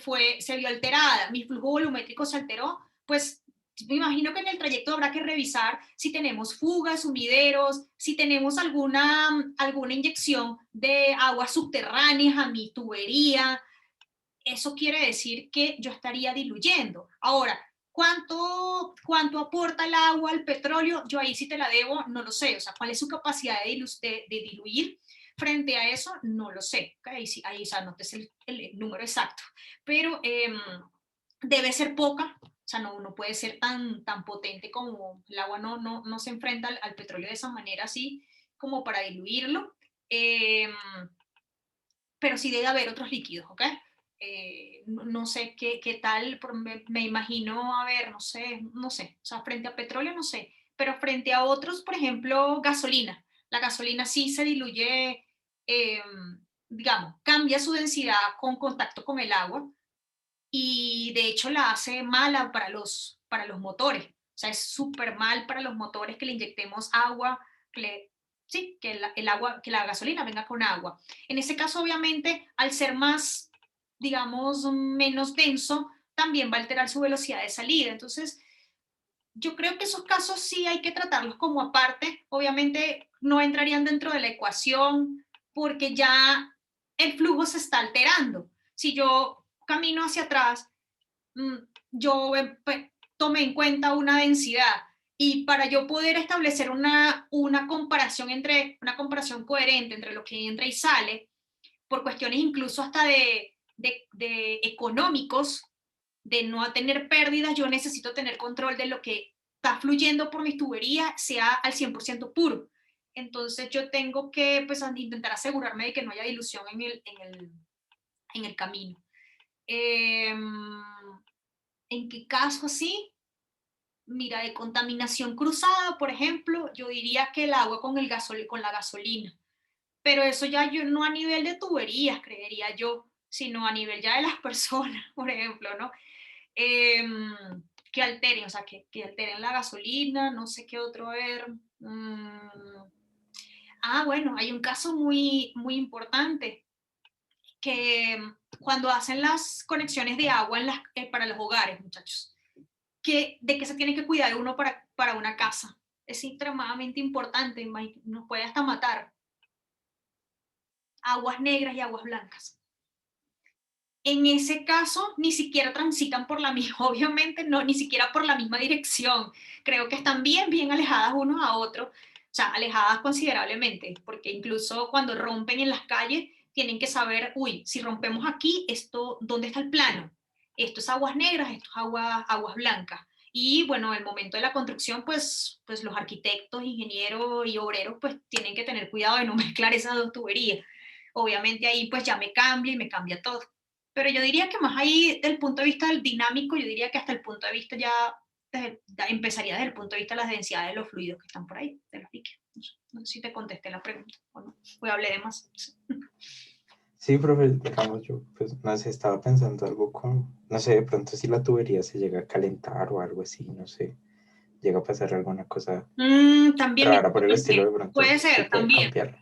vio alterada, mi flujo volumétrico se alteró, pues me imagino que en el trayecto habrá que revisar si tenemos fugas, sumideros, si tenemos alguna inyección de aguas subterráneas a mi tubería. Eso quiere decir que yo estaría diluyendo. Ahora, ¿cuánto aporta el agua al petróleo? Yo ahí sí te la debo, no lo sé. O sea, ¿cuál es su capacidad de diluir? Frente a eso, no lo sé. Ahí, sí, ahí o sea, no te sé el número exacto. Pero debe ser poca. O sea, no puede ser tan potente como el agua no se enfrenta al petróleo de esa manera así como para diluirlo. Pero sí debe haber otros líquidos, ¿ok? No sé qué tal, me imagino, a ver, no sé, o sea, frente a petróleo no sé, pero frente a otros, por ejemplo, gasolina. La gasolina sí se diluye, digamos, cambia su densidad con contacto con el agua y de hecho la hace mala para los motores. O sea, es súper mal para los motores que le inyectemos agua, sí, que el agua, que la gasolina venga con agua. En ese caso, obviamente, al ser más, digamos, menos denso, también va a alterar su velocidad de salida. Entonces, yo creo que esos casos sí hay que tratarlos como aparte. Obviamente, no entrarían dentro de la ecuación porque ya el flujo se está alterando. Si yo camino hacia atrás, yo tomé en cuenta una densidad y para yo poder establecer una comparación coherente entre lo que entra y sale, por cuestiones incluso hasta de económicos, de no tener pérdidas, yo necesito tener control de lo que está fluyendo por mis tuberías, sea al 100% puro. Entonces yo tengo que pues, intentar asegurarme de que no haya dilución en el camino. ¿En qué caso así? Mira, de contaminación cruzada, por ejemplo, yo diría que el agua con la gasolina. Pero eso ya yo no a nivel de tuberías, creería yo. sino a nivel ya de las personas, por ejemplo, ¿no? Que alteren, o sea, que alteren la gasolina, no sé qué otro ver. Bueno, hay un caso muy, muy importante, que cuando hacen las conexiones de agua para los hogares, muchachos, de que se tiene que cuidar uno para una casa. Es extremadamente importante, nos puede hasta matar. Aguas negras y aguas blancas. En ese caso, ni siquiera transitan por la misma, obviamente no, ni siquiera por la misma dirección. Creo que están bien, bien alejadas unos a otros, o sea, alejadas considerablemente, porque incluso cuando rompen en las calles, tienen que saber, uy, si rompemos aquí, ¿dónde está el plano? Esto es aguas negras, esto es aguas blancas. Y bueno, el momento de la construcción, pues los arquitectos, ingenieros y obreros, pues tienen que tener cuidado de no mezclar esas dos tuberías. Obviamente ahí pues ya me cambia todo. Pero yo diría que más ahí, del punto de vista del dinámico, yo diría que hasta el punto de vista empezaría desde el punto de vista de las densidades de los fluidos que están por ahí, de los líquidos. No sé si te contesté la pregunta o no, o hablé de más. Sí, profe, digamos, yo pues no sé, estaba pensando algo no sé, de pronto si la tubería se llega a calentar o algo así, no sé, llega a pasar alguna cosa También rara por el estilo, de pronto puede se ser, puede también. cambiar.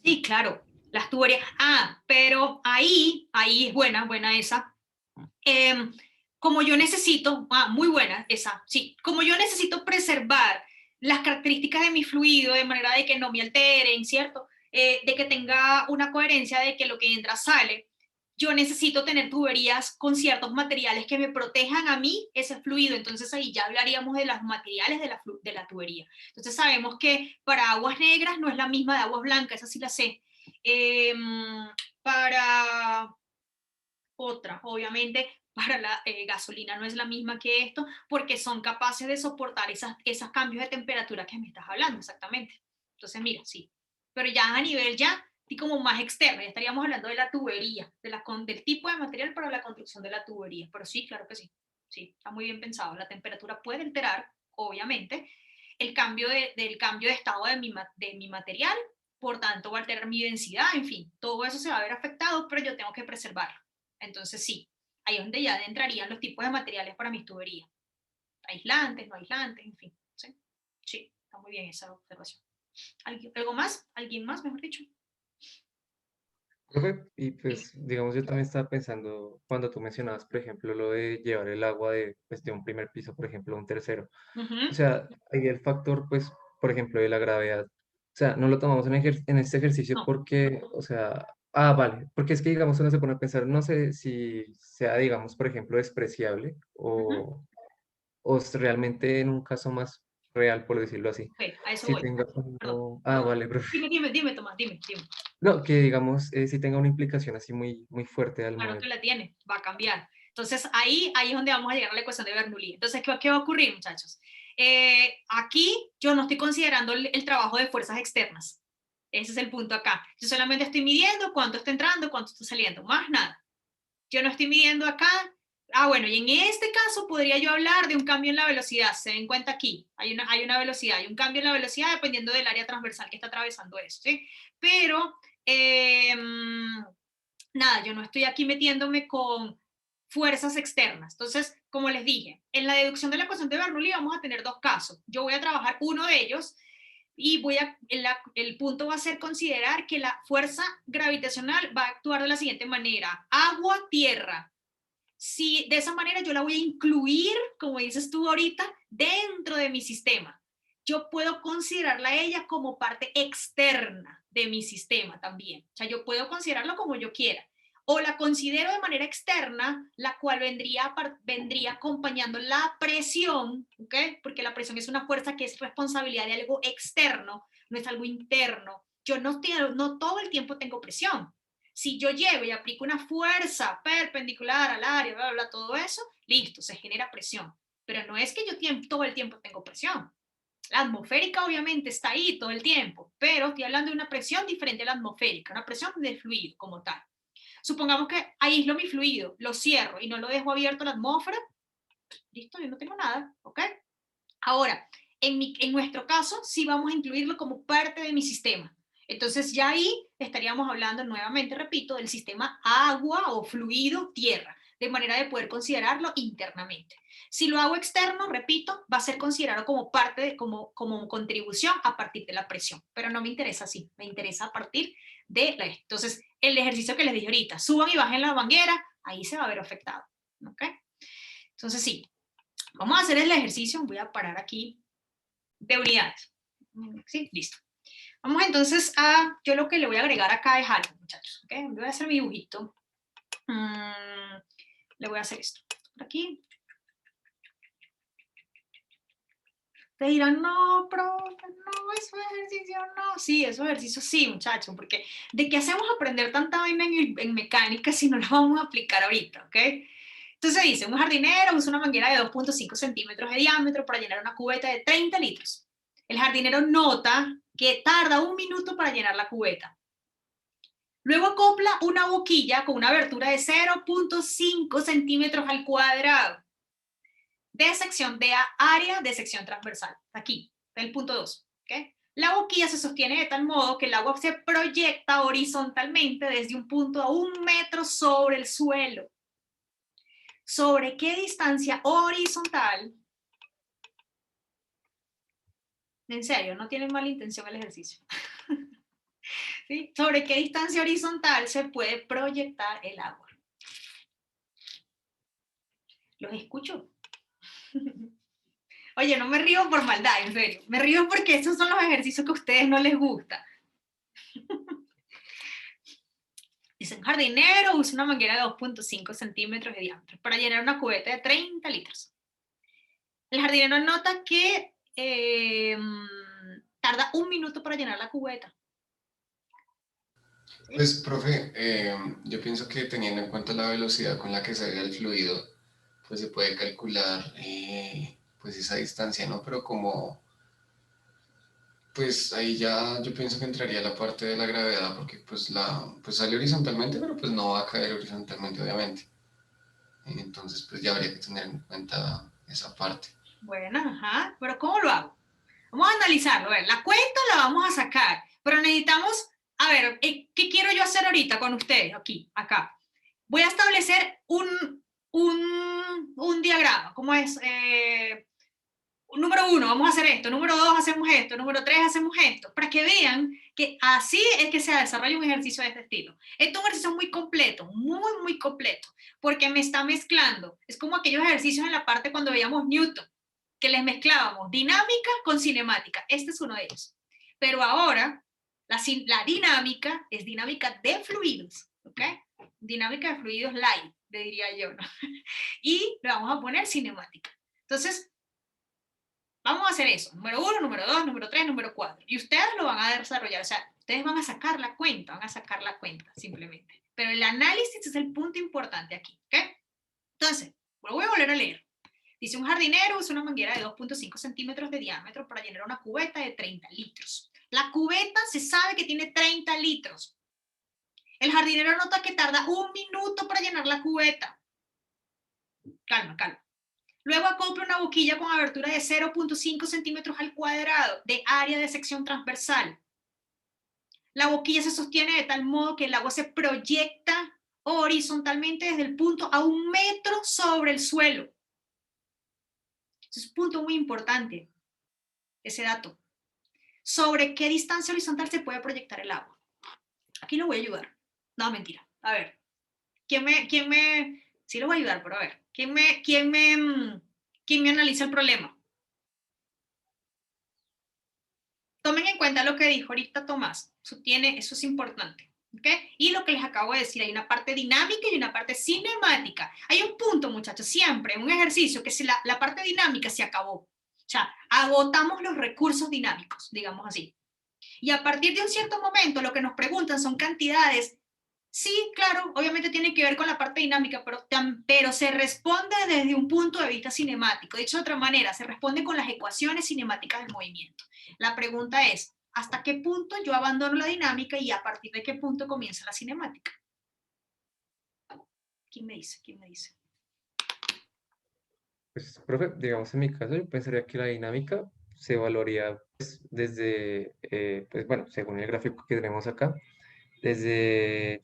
Sí, claro, las tuberías. Pero ahí es buena esa. Como yo necesito, muy buena esa, sí, como yo necesito preservar las características de mi fluido de manera de que no me alteren, ¿cierto? De que tenga una coherencia de que lo que entra sale, yo necesito tener tuberías con ciertos materiales que me protejan a mí ese fluido. Entonces ahí ya hablaríamos de los materiales de la tubería. Entonces sabemos que para aguas negras no es la misma de aguas blancas, esa sí la sé. Para otra, obviamente, para la gasolina no es la misma que esto, porque son capaces de soportar esos cambios de temperatura que me estás hablando, exactamente. Entonces, mira, sí. Pero ya a nivel y como más externo, ya estaríamos hablando de la tubería, del tipo de material para la construcción de la tubería. Pero sí, claro que sí. Sí, está muy bien pensado. La temperatura puede alterar, obviamente, del cambio de estado de mi material, por tanto va a alterar mi densidad, en fin, todo eso se va a ver afectado, pero yo tengo que preservarlo. Entonces sí, ahí es donde ya entrarían los tipos de materiales para mis tuberías. Aislantes, no aislantes, en fin. Sí, sí, está muy bien esa observación. ¿Algo más? ¿Alguien más, mejor dicho? Profe, y pues, digamos, yo también estaba pensando cuando tú mencionabas, por ejemplo, lo de llevar el agua pues, de un primer piso, por ejemplo, a un tercero. O sea, ahí el factor, pues, por ejemplo, de la gravedad. O sea, no lo tomamos en este ejercicio No. porque, o sea, vale, porque es que, digamos, uno se pone a pensar, no sé si sea, digamos, por ejemplo, despreciable o es realmente en un caso más real, por decirlo así. Ok, a eso Si voy. tenga Perdón. vale, profe. Dime, Tomás, dime. No, que digamos, si tenga una implicación así muy, muy fuerte al Claro que modelo. la tiene, va a cambiar. Entonces ahí es donde vamos a llegar a la ecuación de Bernoulli. Entonces, ¿qué va a ocurrir, muchachos? Aquí yo no estoy considerando el trabajo de fuerzas externas. Ese es el punto acá. Yo solamente estoy midiendo cuánto está entrando, cuánto está saliendo, más nada. Yo no estoy midiendo acá. Bueno, y en este caso podría yo hablar de un cambio en la velocidad. Se den cuenta aquí, hay una velocidad, hay un cambio en la velocidad dependiendo del área transversal que está atravesando eso, ¿sí? Pero, nada, yo no estoy aquí metiéndome con fuerzas externas. Entonces, como les dije, en la deducción de la ecuación de Bernoulli vamos a tener dos casos. Yo voy a trabajar uno de ellos y el punto va a ser considerar que la fuerza gravitacional va a actuar de la siguiente manera: agua, tierra. Si de esa manera yo la voy a incluir, como dices tú ahorita, dentro de mi sistema, yo puedo considerarla a ella como parte externa de mi sistema también. O sea, yo puedo considerarlo como yo quiera. O la considero de manera externa, la cual vendría acompañando la presión, ¿ok? Porque la presión es una fuerza que es responsabilidad de algo externo, no es algo interno. Yo no todo el tiempo tengo presión. Si yo llego y aplico una fuerza perpendicular al área, bla, bla, todo eso, listo, se genera presión. Pero no es que yo todo el tiempo tengo presión. La atmosférica obviamente está ahí todo el tiempo, pero estoy hablando de una presión diferente a la atmosférica, una presión de fluido como tal. Supongamos que aíslo mi fluido, lo cierro y no lo dejo abierto a la atmósfera, listo, yo no tengo nada, ¿ok? Ahora, en nuestro caso, sí vamos a incluirlo como parte de mi sistema. Entonces ya ahí estaríamos hablando nuevamente, repito, del sistema agua o fluido tierra, de manera de poder considerarlo internamente. Si lo hago externo, repito, va a ser considerado como parte, como contribución a partir de la presión, pero no me interesa así, me interesa a partir de la... Entonces, el ejercicio que les dije ahorita, suban y bajen la manguera, ahí se va a ver afectado, ¿ok? Entonces sí, vamos a hacer el ejercicio, voy a parar aquí de unidades. Sí, listo. Vamos entonces a, yo lo que le voy a agregar acá es algo, muchachos, ¿ok? Voy a hacer mi dibujito. Le voy a hacer esto, por aquí. Te dirán, no, profe, no, esos ejercicios no. Sí, esos ejercicios sí, muchachos, porque ¿de qué hacemos aprender tanta vaina en mecánica si no la vamos a aplicar ahorita, ok? Entonces dice, un jardinero usa una manguera de 2.5 centímetros de diámetro para llenar una cubeta de 30 litros. El jardinero nota que tarda 1 minuto para llenar la cubeta. Luego acopla una boquilla con una abertura de 0.5 centímetros al cuadrado de sección de área de sección transversal. Aquí, el punto 2. ¿Okay? La boquilla se sostiene de tal modo que el agua se proyecta horizontalmente desde un punto a 1 metro sobre el suelo. ¿Sobre qué distancia horizontal? En serio, no tienen mala intención el ejercicio. ¿Sí? ¿Sobre qué distancia horizontal se puede proyectar el agua? ¿Los escucho? Oye, no me río por maldad, en serio. Me río porque esos son los ejercicios que a ustedes no les gusta. Dice, un jardinero usa una manguera de 2.5 centímetros de diámetro para llenar una cubeta de 30 litros. El jardinero nota que tarda 1 minuto para llenar la cubeta. ¿Sí? Pues, profe, yo pienso que teniendo en cuenta la velocidad con la que sale el fluido, pues se puede calcular pues esa distancia, ¿no? Pero como, pues ahí ya yo pienso que entraría la parte de la gravedad, porque pues pues sale horizontalmente, pero pues no va a caer horizontalmente, obviamente. Entonces, pues ya habría que tener en cuenta esa parte. Bueno, ajá, pero ¿cómo lo hago? Vamos a analizarlo, a ver, la cuenta la vamos a sacar, pero necesitamos, a ver, ¿qué quiero yo hacer ahorita con ustedes? Aquí, acá. Voy a establecer un diagrama, ¿cómo es? Número 1, vamos a hacer esto, número 2, hacemos esto, número 3, hacemos esto, para que vean que así es que se desarrolla un ejercicio de este estilo. Esto es un ejercicio muy completo, muy completo, porque me está mezclando. Es como aquellos ejercicios en la parte cuando veíamos Newton, que les mezclábamos dinámica con cinemática. Este es uno de ellos. Pero ahora, la dinámica es dinámica de fluidos, ¿ok? Dinámica de fluidos light, le diría yo, ¿no? Y le vamos a poner cinemática. Entonces, vamos a hacer eso, número 1, número 2, número 3, número 4. Y ustedes lo van a desarrollar, o sea, ustedes van a sacar la cuenta, simplemente. Pero el análisis es el punto importante aquí, ¿ok? Entonces, lo voy a volver a leer. Dice, un jardinero usa una manguera de 2.5 centímetros de diámetro para llenar una cubeta de 30 litros. La cubeta se sabe que tiene 30 litros. El jardinero nota que tarda 1 minuto para llenar la cubeta. Calma. Luego acopla una boquilla con abertura de 0.5 centímetros al cuadrado de área de sección transversal. La boquilla se sostiene de tal modo que el agua se proyecta horizontalmente desde el punto a 1 metro sobre el suelo. Ese es un punto muy importante, ese dato. ¿Sobre qué distancia horizontal se puede proyectar el agua? Aquí lo voy a ayudar. No, mentira. A ver. Sí lo voy a ayudar, pero a ver. ¿Quién me analiza el problema? Tomen en cuenta lo que dijo ahorita Tomás. Eso es importante. ¿Okay? Y lo que les acabo de decir, hay una parte dinámica y una parte cinemática. Hay un punto, muchachos, siempre en un ejercicio que si la parte dinámica se acabó. O sea, agotamos los recursos dinámicos, digamos así. Y a partir de un cierto momento lo que nos preguntan son cantidades. Sí, claro, obviamente tiene que ver con la parte dinámica, pero se responde desde un punto de vista cinemático. Dicho de otra manera, se responde con las ecuaciones cinemáticas del movimiento. La pregunta es, ¿hasta qué punto yo abandono la dinámica y a partir de qué punto comienza la cinemática? ¿Quién me dice? Pues, profe, digamos en mi caso, yo pensaría que la dinámica se evaluaría pues, desde, pues bueno, según el gráfico que tenemos acá, desde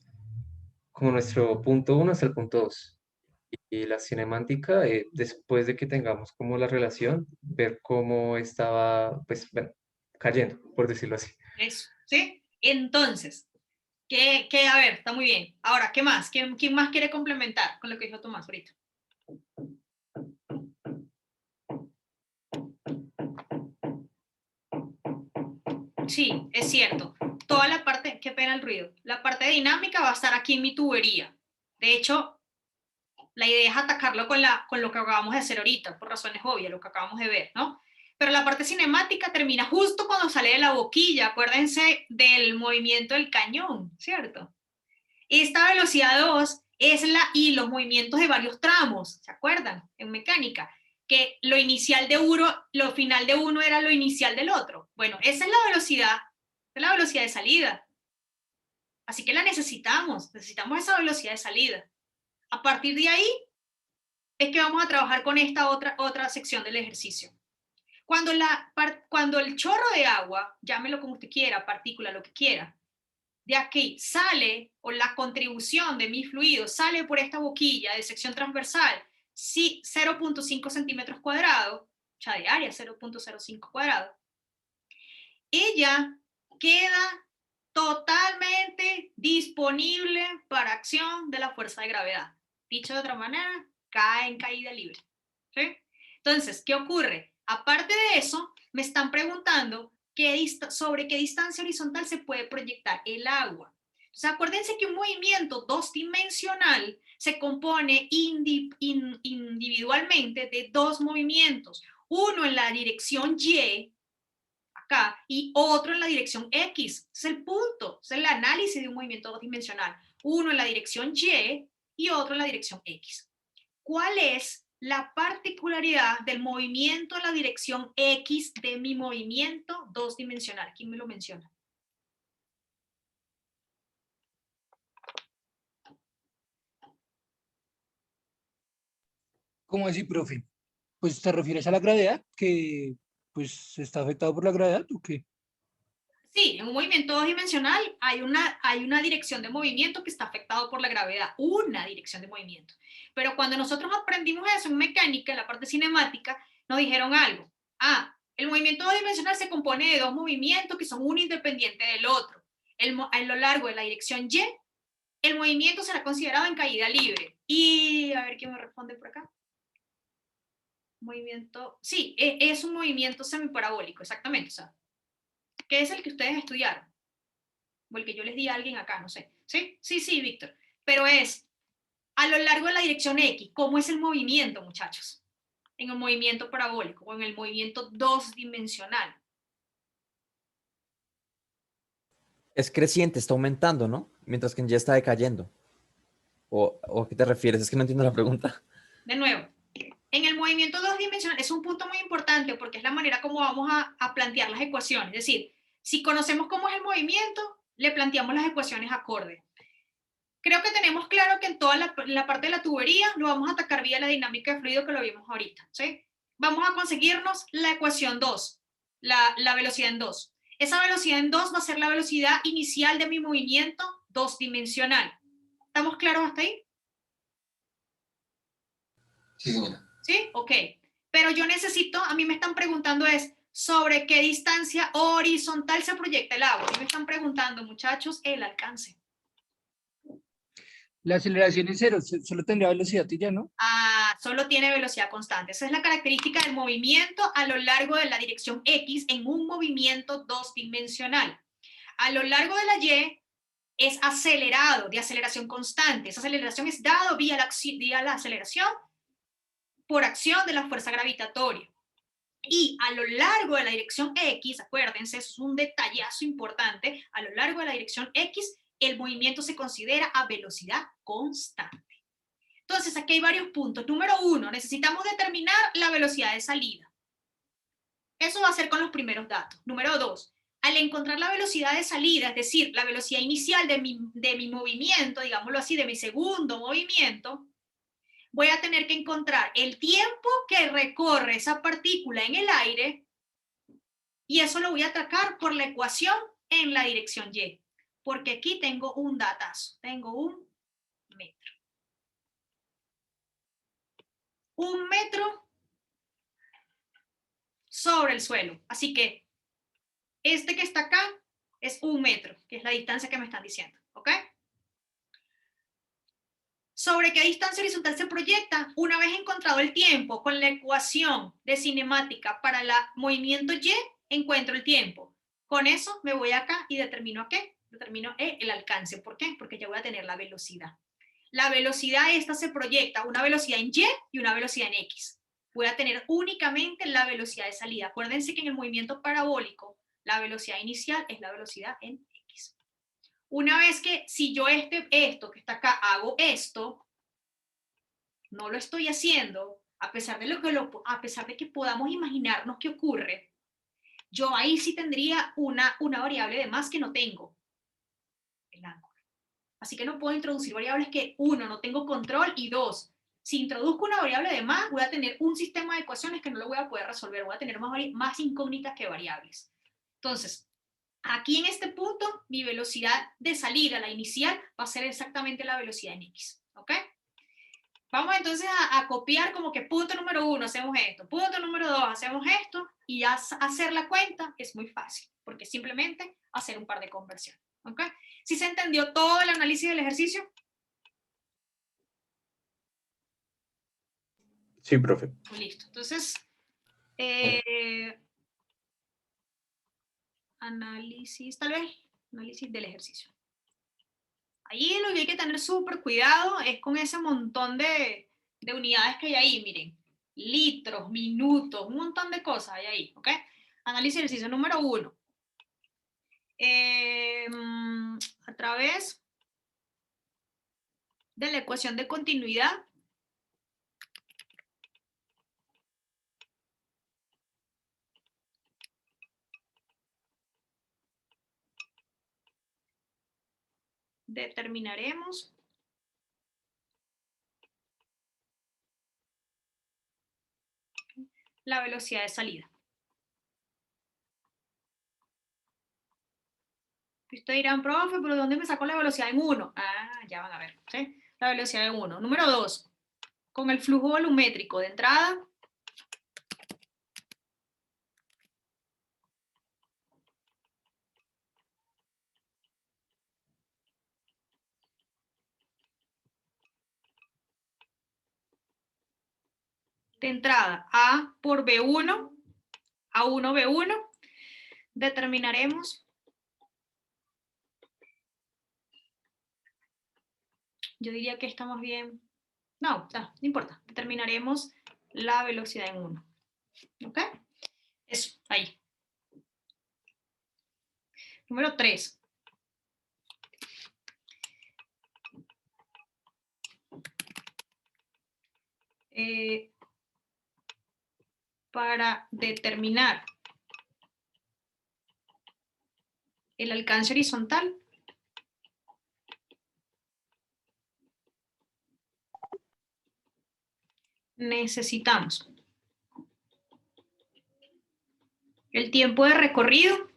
como nuestro punto 1 hasta el punto 2. Y la cinemática, después de que tengamos como la relación, ver cómo estaba, pues, bueno, cayendo, por decirlo así. Eso, ¿sí? Entonces, a ver, está muy bien. Ahora, ¿qué más? ¿Quién más quiere complementar con lo que dijo Tomás ahorita? Sí, es cierto. Toda la parte, qué pena el ruido, la parte dinámica va a estar aquí en mi tubería. De hecho, la idea es atacarlo con lo que acabamos de hacer ahorita, por razones obvias, lo que acabamos de ver, ¿no? Pero la parte cinemática termina justo cuando sale de la boquilla. Acuérdense del movimiento del cañón, ¿cierto? Esta velocidad 2 es y los movimientos de varios tramos, ¿se acuerdan? En mecánica, que lo inicial de uno, lo final de uno era lo inicial del otro. Bueno, esa es la velocidad de salida. Así que la necesitamos esa velocidad de salida. A partir de ahí es que vamos a trabajar con esta otra sección del ejercicio. Cuando el chorro de agua, llámelo como usted quiera, partícula, lo que quiera, de aquí sale, o la contribución de mi fluido sale por esta boquilla de sección transversal, 0.5 centímetros cuadrados, ya de área 0.05 cuadrados, ella queda totalmente disponible para acción de la fuerza de gravedad. Dicho de otra manera, cae en caída libre. ¿Sí? Entonces, ¿qué ocurre? Aparte de eso, me están preguntando sobre qué distancia horizontal se puede proyectar el agua. Entonces, acuérdense que un movimiento dos-dimensional se compone individualmente de dos movimientos, uno en la dirección Y, acá, y otro en la dirección X. Es el punto, es el análisis de un movimiento dos-dimensional. Uno en la dirección Y otro en la dirección X. ¿Cuál es la particularidad del movimiento en la dirección X de mi movimiento dos-dimensional? ¿Quién me lo menciona? ¿Cómo así, profe? Pues te refieres a la gravedad, que pues está afectado por la gravedad, ¿o qué? Sí, en un movimiento dos-dimensional hay una dirección de movimiento que está afectado por la gravedad, una dirección de movimiento. Pero cuando nosotros aprendimos eso en mecánica, en la parte cinemática, nos dijeron algo. El movimiento dos-dimensional se compone de dos movimientos que son uno independiente del otro. A lo largo de la dirección Y, el movimiento será considerado en caída libre. Y a ver quién me responde por acá. Movimiento, sí, es un movimiento semiparabólico, exactamente. O sea, ¿qué es el que ustedes estudiaron? O el que yo les di a alguien acá, no sé. ¿Sí? Sí, Víctor. Pero es a lo largo de la dirección X. ¿Cómo es el movimiento, muchachos? En el movimiento parabólico o en el movimiento dos-dimensional. Es creciente, está aumentando, ¿no? Mientras que ya está decayendo. ¿O a qué te refieres? Es que no entiendo la pregunta. De nuevo, en el movimiento dos-dimensional es un punto muy importante porque es la manera como vamos a plantear las ecuaciones. Es decir, si conocemos cómo es el movimiento, le planteamos las ecuaciones acorde. Creo que tenemos claro que en toda la parte de la tubería lo vamos a atacar vía la dinámica de fluido que lo vimos ahorita. ¿Sí? Vamos a conseguirnos la ecuación 2, la velocidad en 2. Esa velocidad en 2 va a ser la velocidad inicial de mi movimiento dos-dimensional. ¿Estamos claros hasta ahí? Sí, señora. ¿Sí? Ok. Pero yo necesito, a mí me están preguntando sobre qué distancia horizontal se proyecta el agua. A mí me están preguntando, muchachos, el alcance. La aceleración es cero, solo tendría velocidad y ya, ¿no? Solo tiene velocidad constante. Esa es la característica del movimiento a lo largo de la dirección X en un movimiento dos-dimensional. A lo largo de la Y es acelerado, de aceleración constante. Esa aceleración es dado vía la aceleración por acción de la fuerza gravitatoria. Y a lo largo de la dirección X, acuérdense, eso es un detallazo importante, a lo largo de la dirección X, el movimiento se considera a velocidad constante. Entonces, aquí hay varios puntos. Número 1, necesitamos determinar la velocidad de salida. Eso va a ser con los primeros datos. Número 2, al encontrar la velocidad de salida, es decir, la velocidad inicial de mi movimiento, digámoslo así, de mi segundo movimiento, voy a tener que encontrar el tiempo que recorre esa partícula en el aire Y eso lo voy a atacar por la ecuación en la dirección Y, porque aquí tengo un datazo, tengo un metro. Un metro sobre el suelo. Así que este que está acá es 1 metro, que es la distancia que me están diciendo, ¿ok? ¿Sobre qué distancia horizontal se proyecta? Una vez encontrado el tiempo con la ecuación de cinemática para el movimiento Y, encuentro el tiempo. Con eso me voy acá y determino ¿qué? Determino el alcance. ¿Por qué? Porque ya voy a tener la velocidad. La velocidad esta se proyecta una velocidad en Y y una velocidad en X. Voy a tener únicamente la velocidad de salida. Acuérdense que en el movimiento parabólico la velocidad inicial es la velocidad en X. Una vez que si yo esto que está acá hago esto, no lo estoy haciendo, a pesar de que podamos imaginarnos qué ocurre, yo ahí sí tendría una variable de más que no tengo, el ángulo. Así que no puedo introducir variables que, 1, no tengo control, y 2, si introduzco una variable de más, voy a tener un sistema de ecuaciones que no lo voy a poder resolver, voy a tener más incógnitas que variables. Entonces, aquí en este punto, mi velocidad de salida, la inicial, va a ser exactamente la velocidad en X, ¿ok? Vamos entonces a copiar como que punto número 1 hacemos esto, punto número 2 hacemos esto, y ya hacer la cuenta es muy fácil, porque simplemente hacer un par de conversiones, ¿ok? ¿Sí se entendió todo el análisis del ejercicio? Sí, profe. Listo, entonces, análisis, tal vez, análisis del ejercicio. Ahí lo que hay que tener súper cuidado es con ese montón de unidades que hay ahí, miren, litros, minutos, un montón de cosas hay ahí, ¿ok? Análisis del ejercicio número 1. A través de la ecuación de continuidad, determinaremos la velocidad de salida. Ustedes dirán, profe, pero ¿de dónde me saco la velocidad en 1? Ah, ya van a ver, ¿sí? La velocidad en 1. Número 2, con el flujo volumétrico de entrada, A por B1, A1 B1, determinaremos, yo diría que está más bien, no importa, determinaremos la velocidad en 1, ¿ok? Eso, ahí. Número 3. Para determinar el alcance horizontal, necesitamos el tiempo de recorrido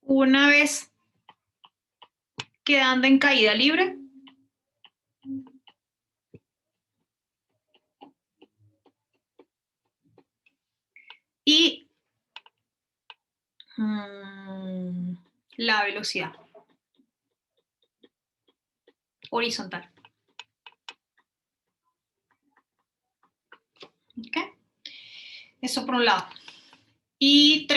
una vez quedando en caída libre y la velocidad horizontal. ¿Ok? Eso por un lado. Y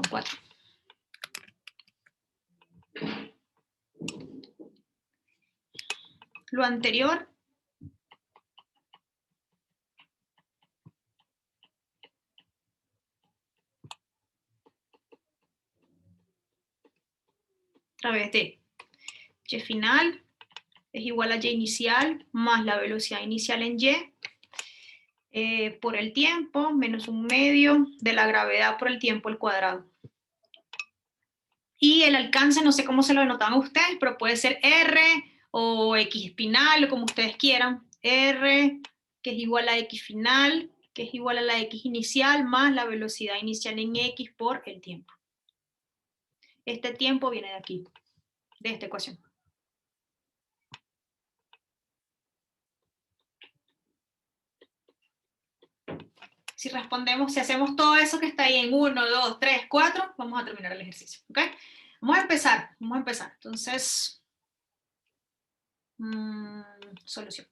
4. Lo anterior a través de Y final es igual a Y inicial más la velocidad inicial en Y por el tiempo menos 1/2 de la gravedad por el tiempo al cuadrado. Y el alcance, no sé cómo se lo denotaban ustedes, pero puede ser R o X final, o como ustedes quieran, R, que es igual a X final, que es igual a la X inicial, más la velocidad inicial en X por el tiempo. Este tiempo viene de aquí, de esta ecuación. Si respondemos, si hacemos todo eso que está ahí en 1, 2, 3, 4, vamos a terminar el ejercicio, ¿ok? Vamos a empezar. Entonces, solución.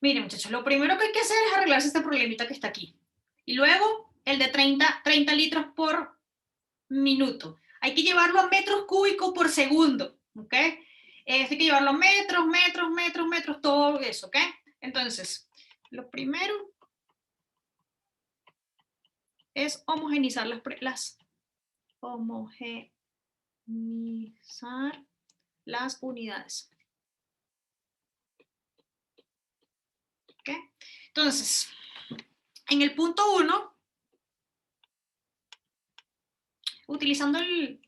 Miren, muchachos, lo primero que hay que hacer es arreglarse este problemita que está aquí. Y luego, el de 30 litros por minuto. Hay que llevarlo a metros cúbicos por segundo, ¿ok? Hay que llevarlo a metros, todo eso, ¿ok? Entonces, lo primero es homogeneizar las unidades. ¿Ok? Entonces, en el punto 1, utilizando el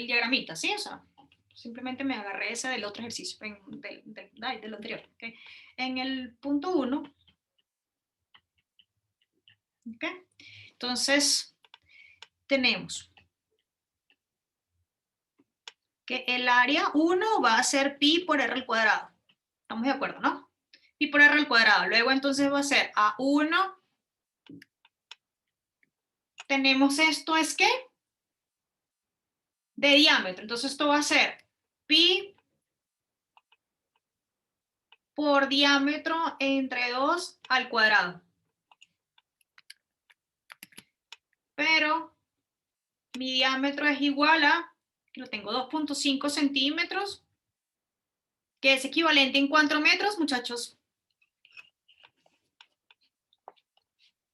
diagramita, ¿sí? O sea, simplemente me agarré ese del otro ejercicio, del anterior. ¿Okay? En el punto 1, ¿ok? Entonces, tenemos que el área 1 va a ser pi por r al cuadrado. ¿Estamos de acuerdo, no? Pi por r al cuadrado. Luego entonces va a ser A1. Tenemos esto, ¿es qué? De diámetro. Entonces esto va a ser pi por diámetro entre 2 al cuadrado. Pero mi diámetro es igual a, lo tengo 2.5 centímetros, que es equivalente en 4 metros, muchachos.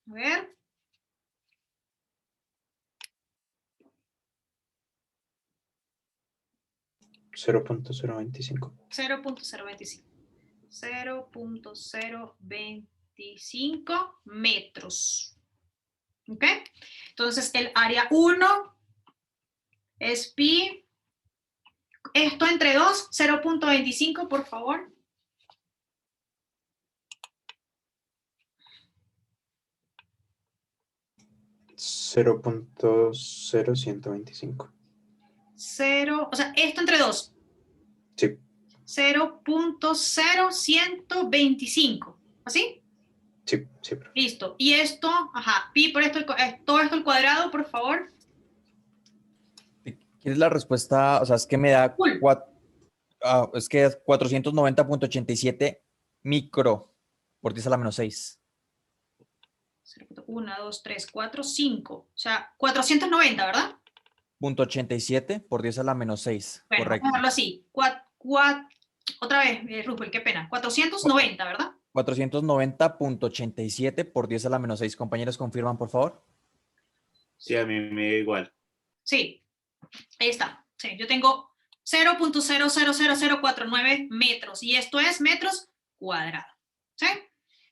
A ver. $0.025. 0.025 metros. ¿Ok? Entonces el área 1 es pi. Esto entre 2, 0.25, por favor. $0.0125. 0, o sea, esto entre 2. Sí. 0.0125. ¿Así? Sí, sí. Profe. Listo. Y esto, ajá, pi por esto, todo esto al cuadrado, por favor. ¿Quieres la respuesta? O sea, es que me da Cool. es que es 490.87 micro por 10 a la menos 6. 1, 2, 3, 4, 5. O sea, 490, ¿verdad? .87 por 10 a la menos 6. Bueno, Correcto. vamos a dejarlo así. Otra vez, Rupel, qué pena. 490, ¿verdad? 490.87 por 10 a la menos 6. Compañeros, confirman, por favor. Sí, a mí me da igual. Sí, ahí está. Sí, yo tengo 0.000049 metros y esto es metros cuadrados. ¿Sí?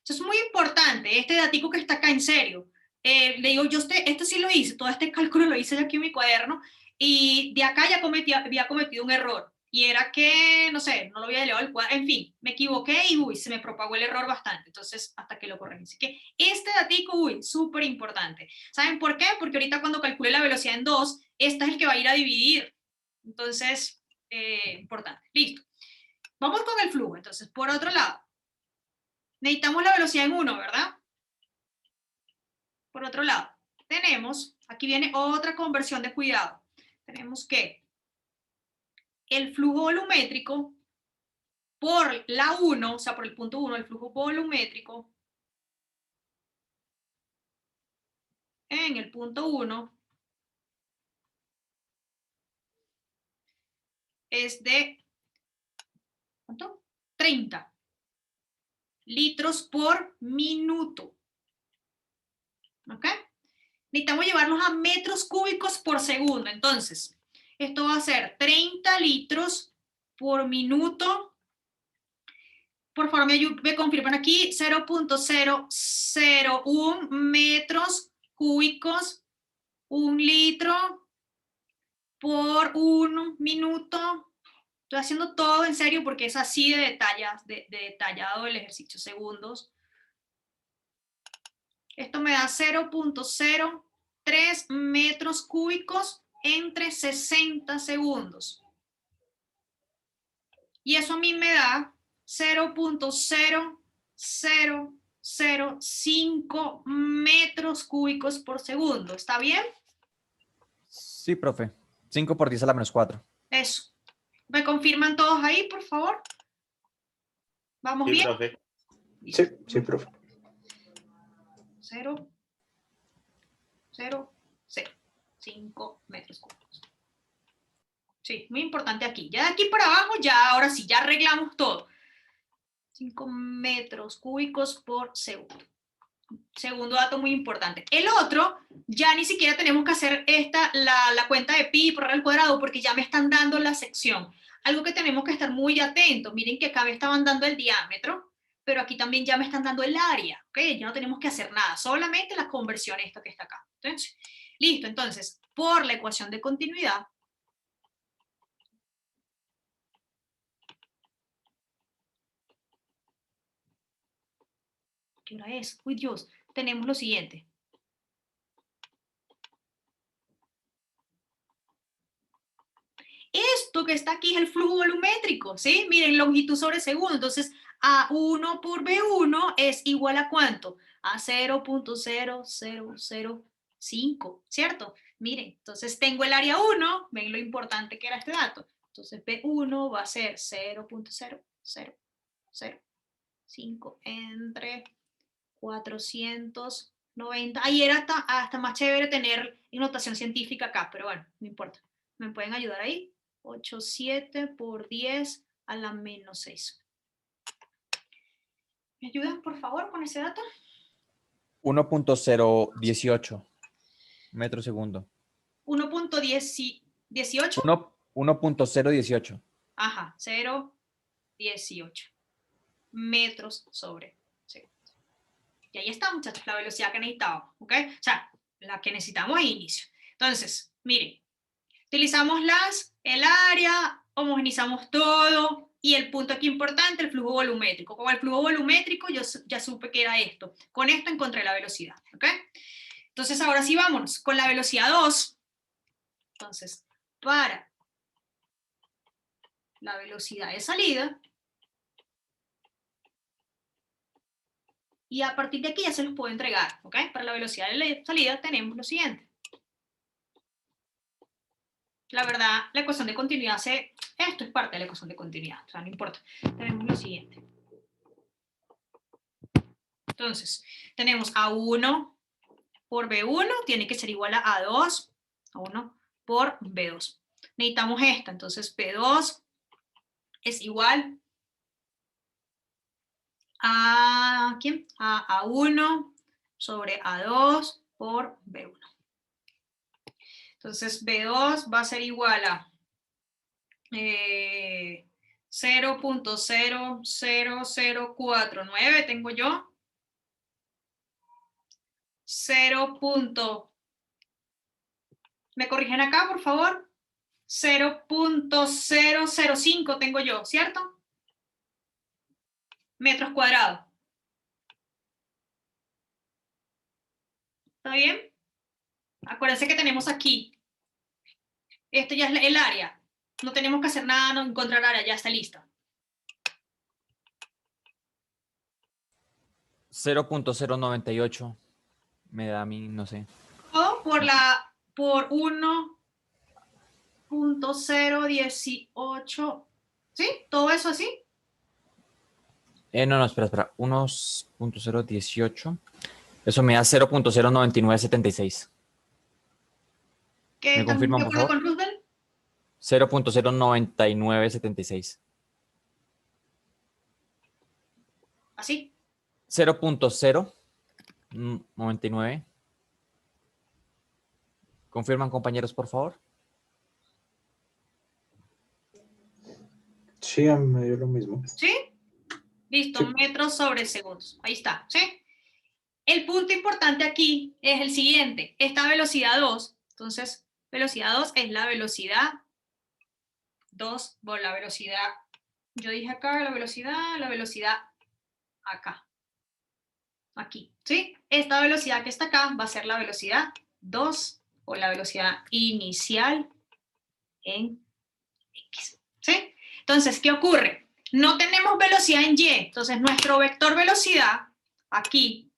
Eso es muy importante, este datico que está acá, en serio. Le digo, yo esto sí lo hice, todo este cálculo lo hice yo aquí en mi cuaderno y de acá ya había cometido un error. Y era que, no sé, no lo había elevado el cuadro, en fin, me equivoqué y se me propagó el error bastante. Entonces, hasta que lo corregí. Así que este datico, súper importante. ¿Saben por qué? Porque ahorita cuando calcule la velocidad en 2, esta es el que va a ir a dividir. Entonces, importante. Listo. Vamos con el flujo. Entonces, por otro lado, necesitamos la velocidad en 1, ¿verdad? Por otro lado, tenemos, aquí viene otra conversión de cuidado. Tenemos que el flujo volumétrico por la 1, o sea, por el punto 1, el flujo volumétrico en el punto 1 es de, ¿cuánto? 30 litros por minuto. ¿Ok? Necesitamos llevarlos a metros cúbicos por segundo. Entonces, esto va a ser 30 litros por minuto. Por favor, me confirman aquí, 0.001 metros cúbicos, 1 litro por 1 minuto. Estoy haciendo todo en serio porque es así de detallado el ejercicio, segundos. Esto me da 0.03 metros cúbicos entre 60 segundos. Y eso a mí me da 0.0005 metros cúbicos por segundo. ¿Está bien? Sí, profe. 5 por 10 a la menos 4. Eso. ¿Me confirman todos ahí, por favor? ¿Vamos Sí, bien? profe. Sí, sí, profe. 0.005 metros cúbicos. Sí, muy importante aquí. Ya de aquí para abajo, ya ahora sí, ya arreglamos todo. 5 metros cúbicos por segundo. Segundo dato muy importante. El otro, ya ni siquiera tenemos que hacer la cuenta de pi por r al cuadrado porque ya me están dando la sección. Algo que tenemos que estar muy atentos. Miren que acá me estaban dando el diámetro, pero aquí también ya me están dando el área. ¿Ok? Ya no tenemos que hacer nada, solamente la conversión esta que está acá. Entonces, listo, entonces, por la ecuación de continuidad, ¿qué hora es? Uy, Dios, tenemos lo siguiente. Esto que está aquí es el flujo volumétrico, ¿sí? Miren, longitud sobre segundo. Entonces, A1 por B1 es igual a ¿cuánto? A 0.0005, ¿cierto? Miren, entonces tengo el área 1, ven lo importante que era este dato. Entonces, B1 va a ser 0.0005 entre 490. Ahí era hasta más chévere tener notación científica acá, pero bueno, no importa. ¿Me pueden ayudar ahí? 87 por 10 a la menos 6. ¿Me ayudan, por favor, con ese dato? 1.018 metro segundo. 1.18. 1.018. Ajá, 0.18 metros sobre segundo. Y ahí está, muchachos, la velocidad que necesitábamos, ¿ok? O sea, la que necesitamos al inicio. Entonces, miren, utilizamos el área, homogenizamos todo, y el punto aquí importante, el flujo volumétrico. Con el flujo volumétrico yo ya supe que era esto. Con esto encontré la velocidad, ¿ok? Entonces ahora sí vámonos con la velocidad 2. Entonces, para la velocidad de salida, y a partir de aquí ya se los puedo entregar, ¿ok? Para la velocidad de salida tenemos lo siguiente. La verdad, la ecuación de continuidad esto es parte de la ecuación de continuidad, o sea, no importa. Tenemos lo siguiente. Entonces, tenemos A1 por B1, tiene que ser igual a A2, A1 por B2. Necesitamos esta, entonces B2 es igual a, ¿quién? A A1 sobre A2 por B1. Entonces, B2 va a ser igual a 0.00049 tengo yo. 0. ¿Me corrigen acá, por favor? 0.005 tengo yo, ¿cierto? Metros cuadrados. ¿Está bien? Acuérdense que tenemos aquí. Esto ya es el área. No tenemos que hacer nada, no encontrar área, ya está lista. 0.098 me da a mí, no sé. O por 1.018. ¿Sí? ¿Todo eso así? No, espera. 1.018. Eso me da 0.09976. ¿Me confirman, por favor? ¿Con Roosevelt? 0.09976. ¿Así? 0.099. ¿Confirman, compañeros, por favor? Sí, a mí me dio lo mismo. ¿Sí? Listo, Sí. metros sobre segundos. Ahí está, ¿sí? El punto importante aquí es el siguiente. Esta velocidad 2, entonces Velocidad 2 es la velocidad 2 por la velocidad, yo dije acá la velocidad acá, aquí, ¿sí? Esta velocidad que está acá va a ser la velocidad 2 o la velocidad inicial en X, ¿sí? Entonces, ¿qué ocurre? No tenemos velocidad en Y, entonces nuestro vector velocidad aquí,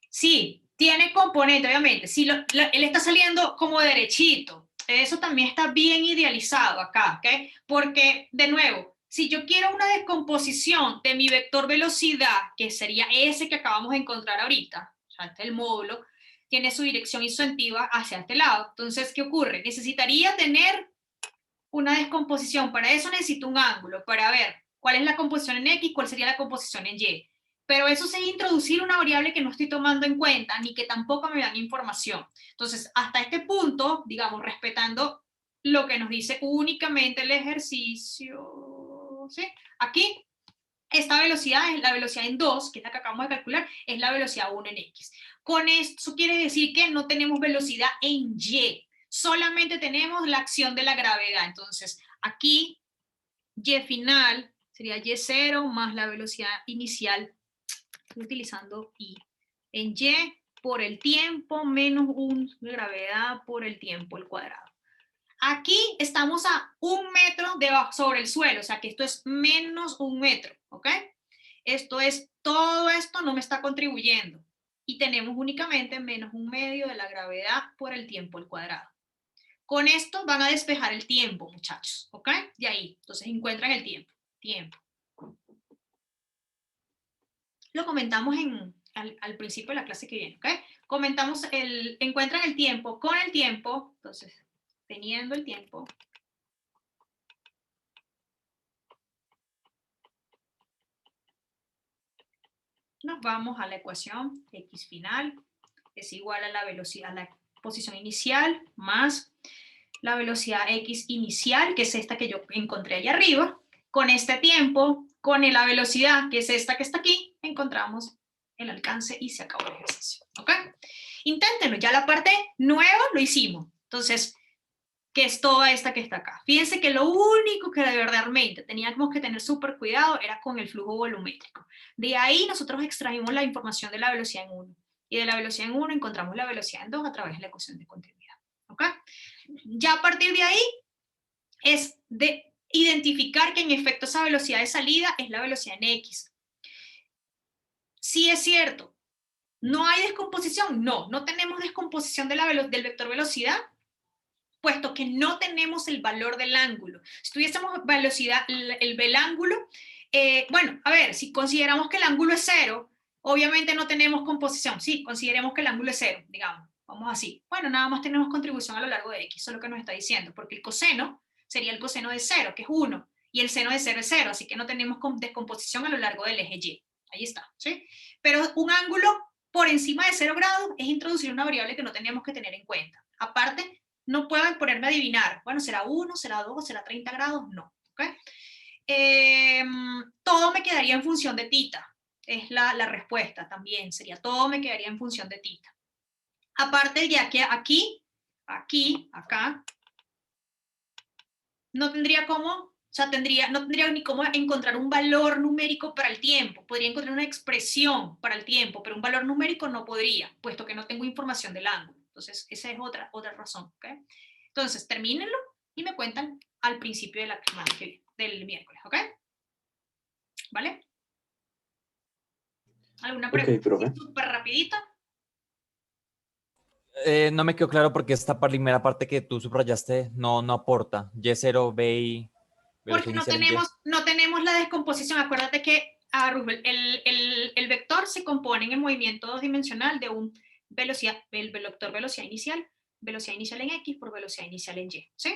sí, tiene componente, obviamente, si él está saliendo como derechito, eso también está bien idealizado acá, ¿ok? Porque, de nuevo, si yo quiero una descomposición de mi vector velocidad, que sería ese que acabamos de encontrar ahorita, o sea, este es el módulo, tiene su dirección isoactiva hacia este lado, entonces, ¿qué ocurre? Necesitaría tener una descomposición, para eso necesito un ángulo, para ver cuál es la composición en X, cuál sería la composición en Y. Pero eso es introducir una variable que no estoy tomando en cuenta, ni que tampoco me dan información. Entonces, hasta este punto, digamos, respetando lo que nos dice únicamente el ejercicio, ¿sí? Aquí, esta velocidad es la velocidad en 2, que es la que acabamos de calcular, es la velocidad 1 en X. Con esto quiere decir que no tenemos velocidad en Y, solamente tenemos la acción de la gravedad. Entonces, aquí, Y final sería Y0 más la velocidad inicial, estoy utilizando I, en Y por el tiempo menos 1 de gravedad por el tiempo al cuadrado. Aquí estamos a 1 metro sobre el suelo, o sea que esto es menos 1 metro, ¿ok? Esto es, todo esto no me está contribuyendo. Y tenemos únicamente menos 1/2 de la gravedad por el tiempo al cuadrado. Con esto van a despejar el tiempo, muchachos, ¿ok? De ahí, entonces encuentran el tiempo. Tiempo. Lo comentamos al principio de la clase que viene, ¿ok? Comentamos, encuentran el tiempo con el tiempo, entonces, teniendo el tiempo, nos vamos a la ecuación X final es igual a la velocidad, a la posición inicial más la velocidad X inicial, que es esta que yo encontré allá arriba, con este tiempo, con la velocidad, que es esta que está aquí, encontramos el alcance y se acabó el ejercicio, ¿ok? Inténtenlo, ya la parte nueva lo hicimos, entonces, que es toda esta que está acá. Fíjense que lo único que de verdaderamente teníamos que tener súper cuidado era con el flujo volumétrico. De ahí nosotros extrajimos la información de la velocidad en 1, y de la velocidad en 1 encontramos la velocidad en 2 a través de la ecuación de continuidad, ¿ok? Ya a partir de ahí es de identificar que en efecto esa velocidad de salida es la velocidad en X. Sí es cierto, ¿no hay descomposición? No, no tenemos descomposición del vector velocidad, puesto que no tenemos el valor del ángulo. Si tuviésemos velocidad, el ángulo, bueno, a ver, si consideramos que el ángulo es 0, obviamente no tenemos composición. Sí, consideremos que el ángulo es 0, digamos, vamos así. Bueno, nada más tenemos contribución a lo largo de X, eso es lo que nos está diciendo, porque el coseno sería el coseno de 0, que es 1, y el seno de 0 es 0, así que no tenemos descomposición a lo largo del eje Y. Ahí está, ¿sí? Pero un ángulo por encima de 0 grados es introducir una variable que no teníamos que tener en cuenta. Aparte, no puedo ponerme a adivinar, bueno, ¿será 1, será 2, será 30 grados? No, ¿ok? Todo me quedaría en función de tita, es la respuesta también, sería todo me quedaría en función de tita. Aparte de aquí, acá, no tendría cómo, o sea, no tendría ni cómo encontrar un valor numérico para el tiempo, podría encontrar una expresión para el tiempo, pero un valor numérico no podría, puesto que no tengo información del ángulo. Entonces, esa es otra razón, ¿ok? Entonces, termínenlo y me cuentan al principio de la semana del miércoles, ¿ok? ¿Vale? ¿Alguna pregunta? Ok, profe. Súper rapidita. No me quedó claro porque esta primera parte que tú subrayaste no aporta. Y0, B y Porque velocidad inicial en Y. no tenemos la descomposición. Acuérdate que el vector se compone en el movimiento dosdimensional de un el vector velocidad inicial en X por velocidad inicial en Y. ¿Sí?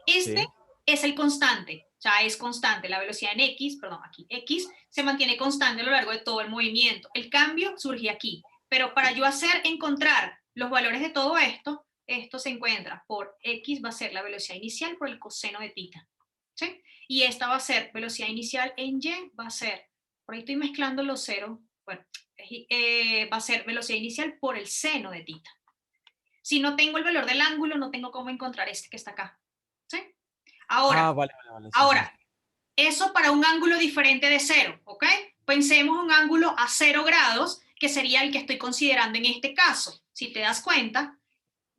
Este Sí. es el constante. O sea, es constante. La velocidad en X, perdón, aquí X, se mantiene constante a lo largo de todo el movimiento. El cambio surge aquí. Pero para yo encontrar los valores de todo esto, esto se encuentra por X va a ser la velocidad inicial por el coseno de tita. ¿Sí? Y esta va a ser velocidad inicial en Y, va a ser, por ahí estoy mezclando los ceros, bueno, va a ser velocidad inicial por el seno de tita. Si no tengo el valor del ángulo, no tengo cómo encontrar este que está acá. ¿Sí? Ahora, Vale, sí, ahora, eso para un ángulo diferente de 0, ¿ok? Pensemos un ángulo a 0 grados, que sería el que estoy considerando en este caso. Si te das cuenta,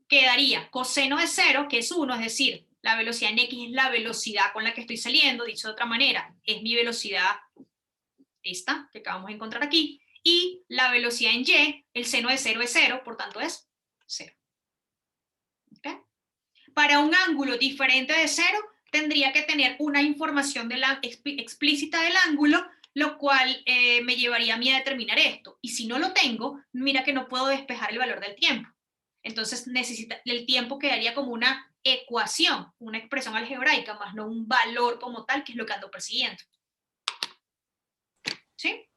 quedaría coseno de 0, que es 1, es decir, la velocidad en X es la velocidad con la que estoy saliendo, dicho de otra manera, es mi velocidad, esta, que acabamos de encontrar aquí, y la velocidad en Y, el seno de 0 es 0, por tanto es 0. ¿Okay? Para un ángulo diferente de 0, tendría que tener una información explícita del ángulo, lo cual me llevaría a mí a determinar esto. Y si no lo tengo, mira que no puedo despejar el valor del tiempo. Entonces el tiempo quedaría como una ecuación, una expresión algebraica, más no un valor como tal, que es lo que ando persiguiendo. ¿Sí?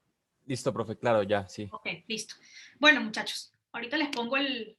Listo, profe, claro, ya, sí. Ok, listo. Bueno, muchachos, ahorita les pongo el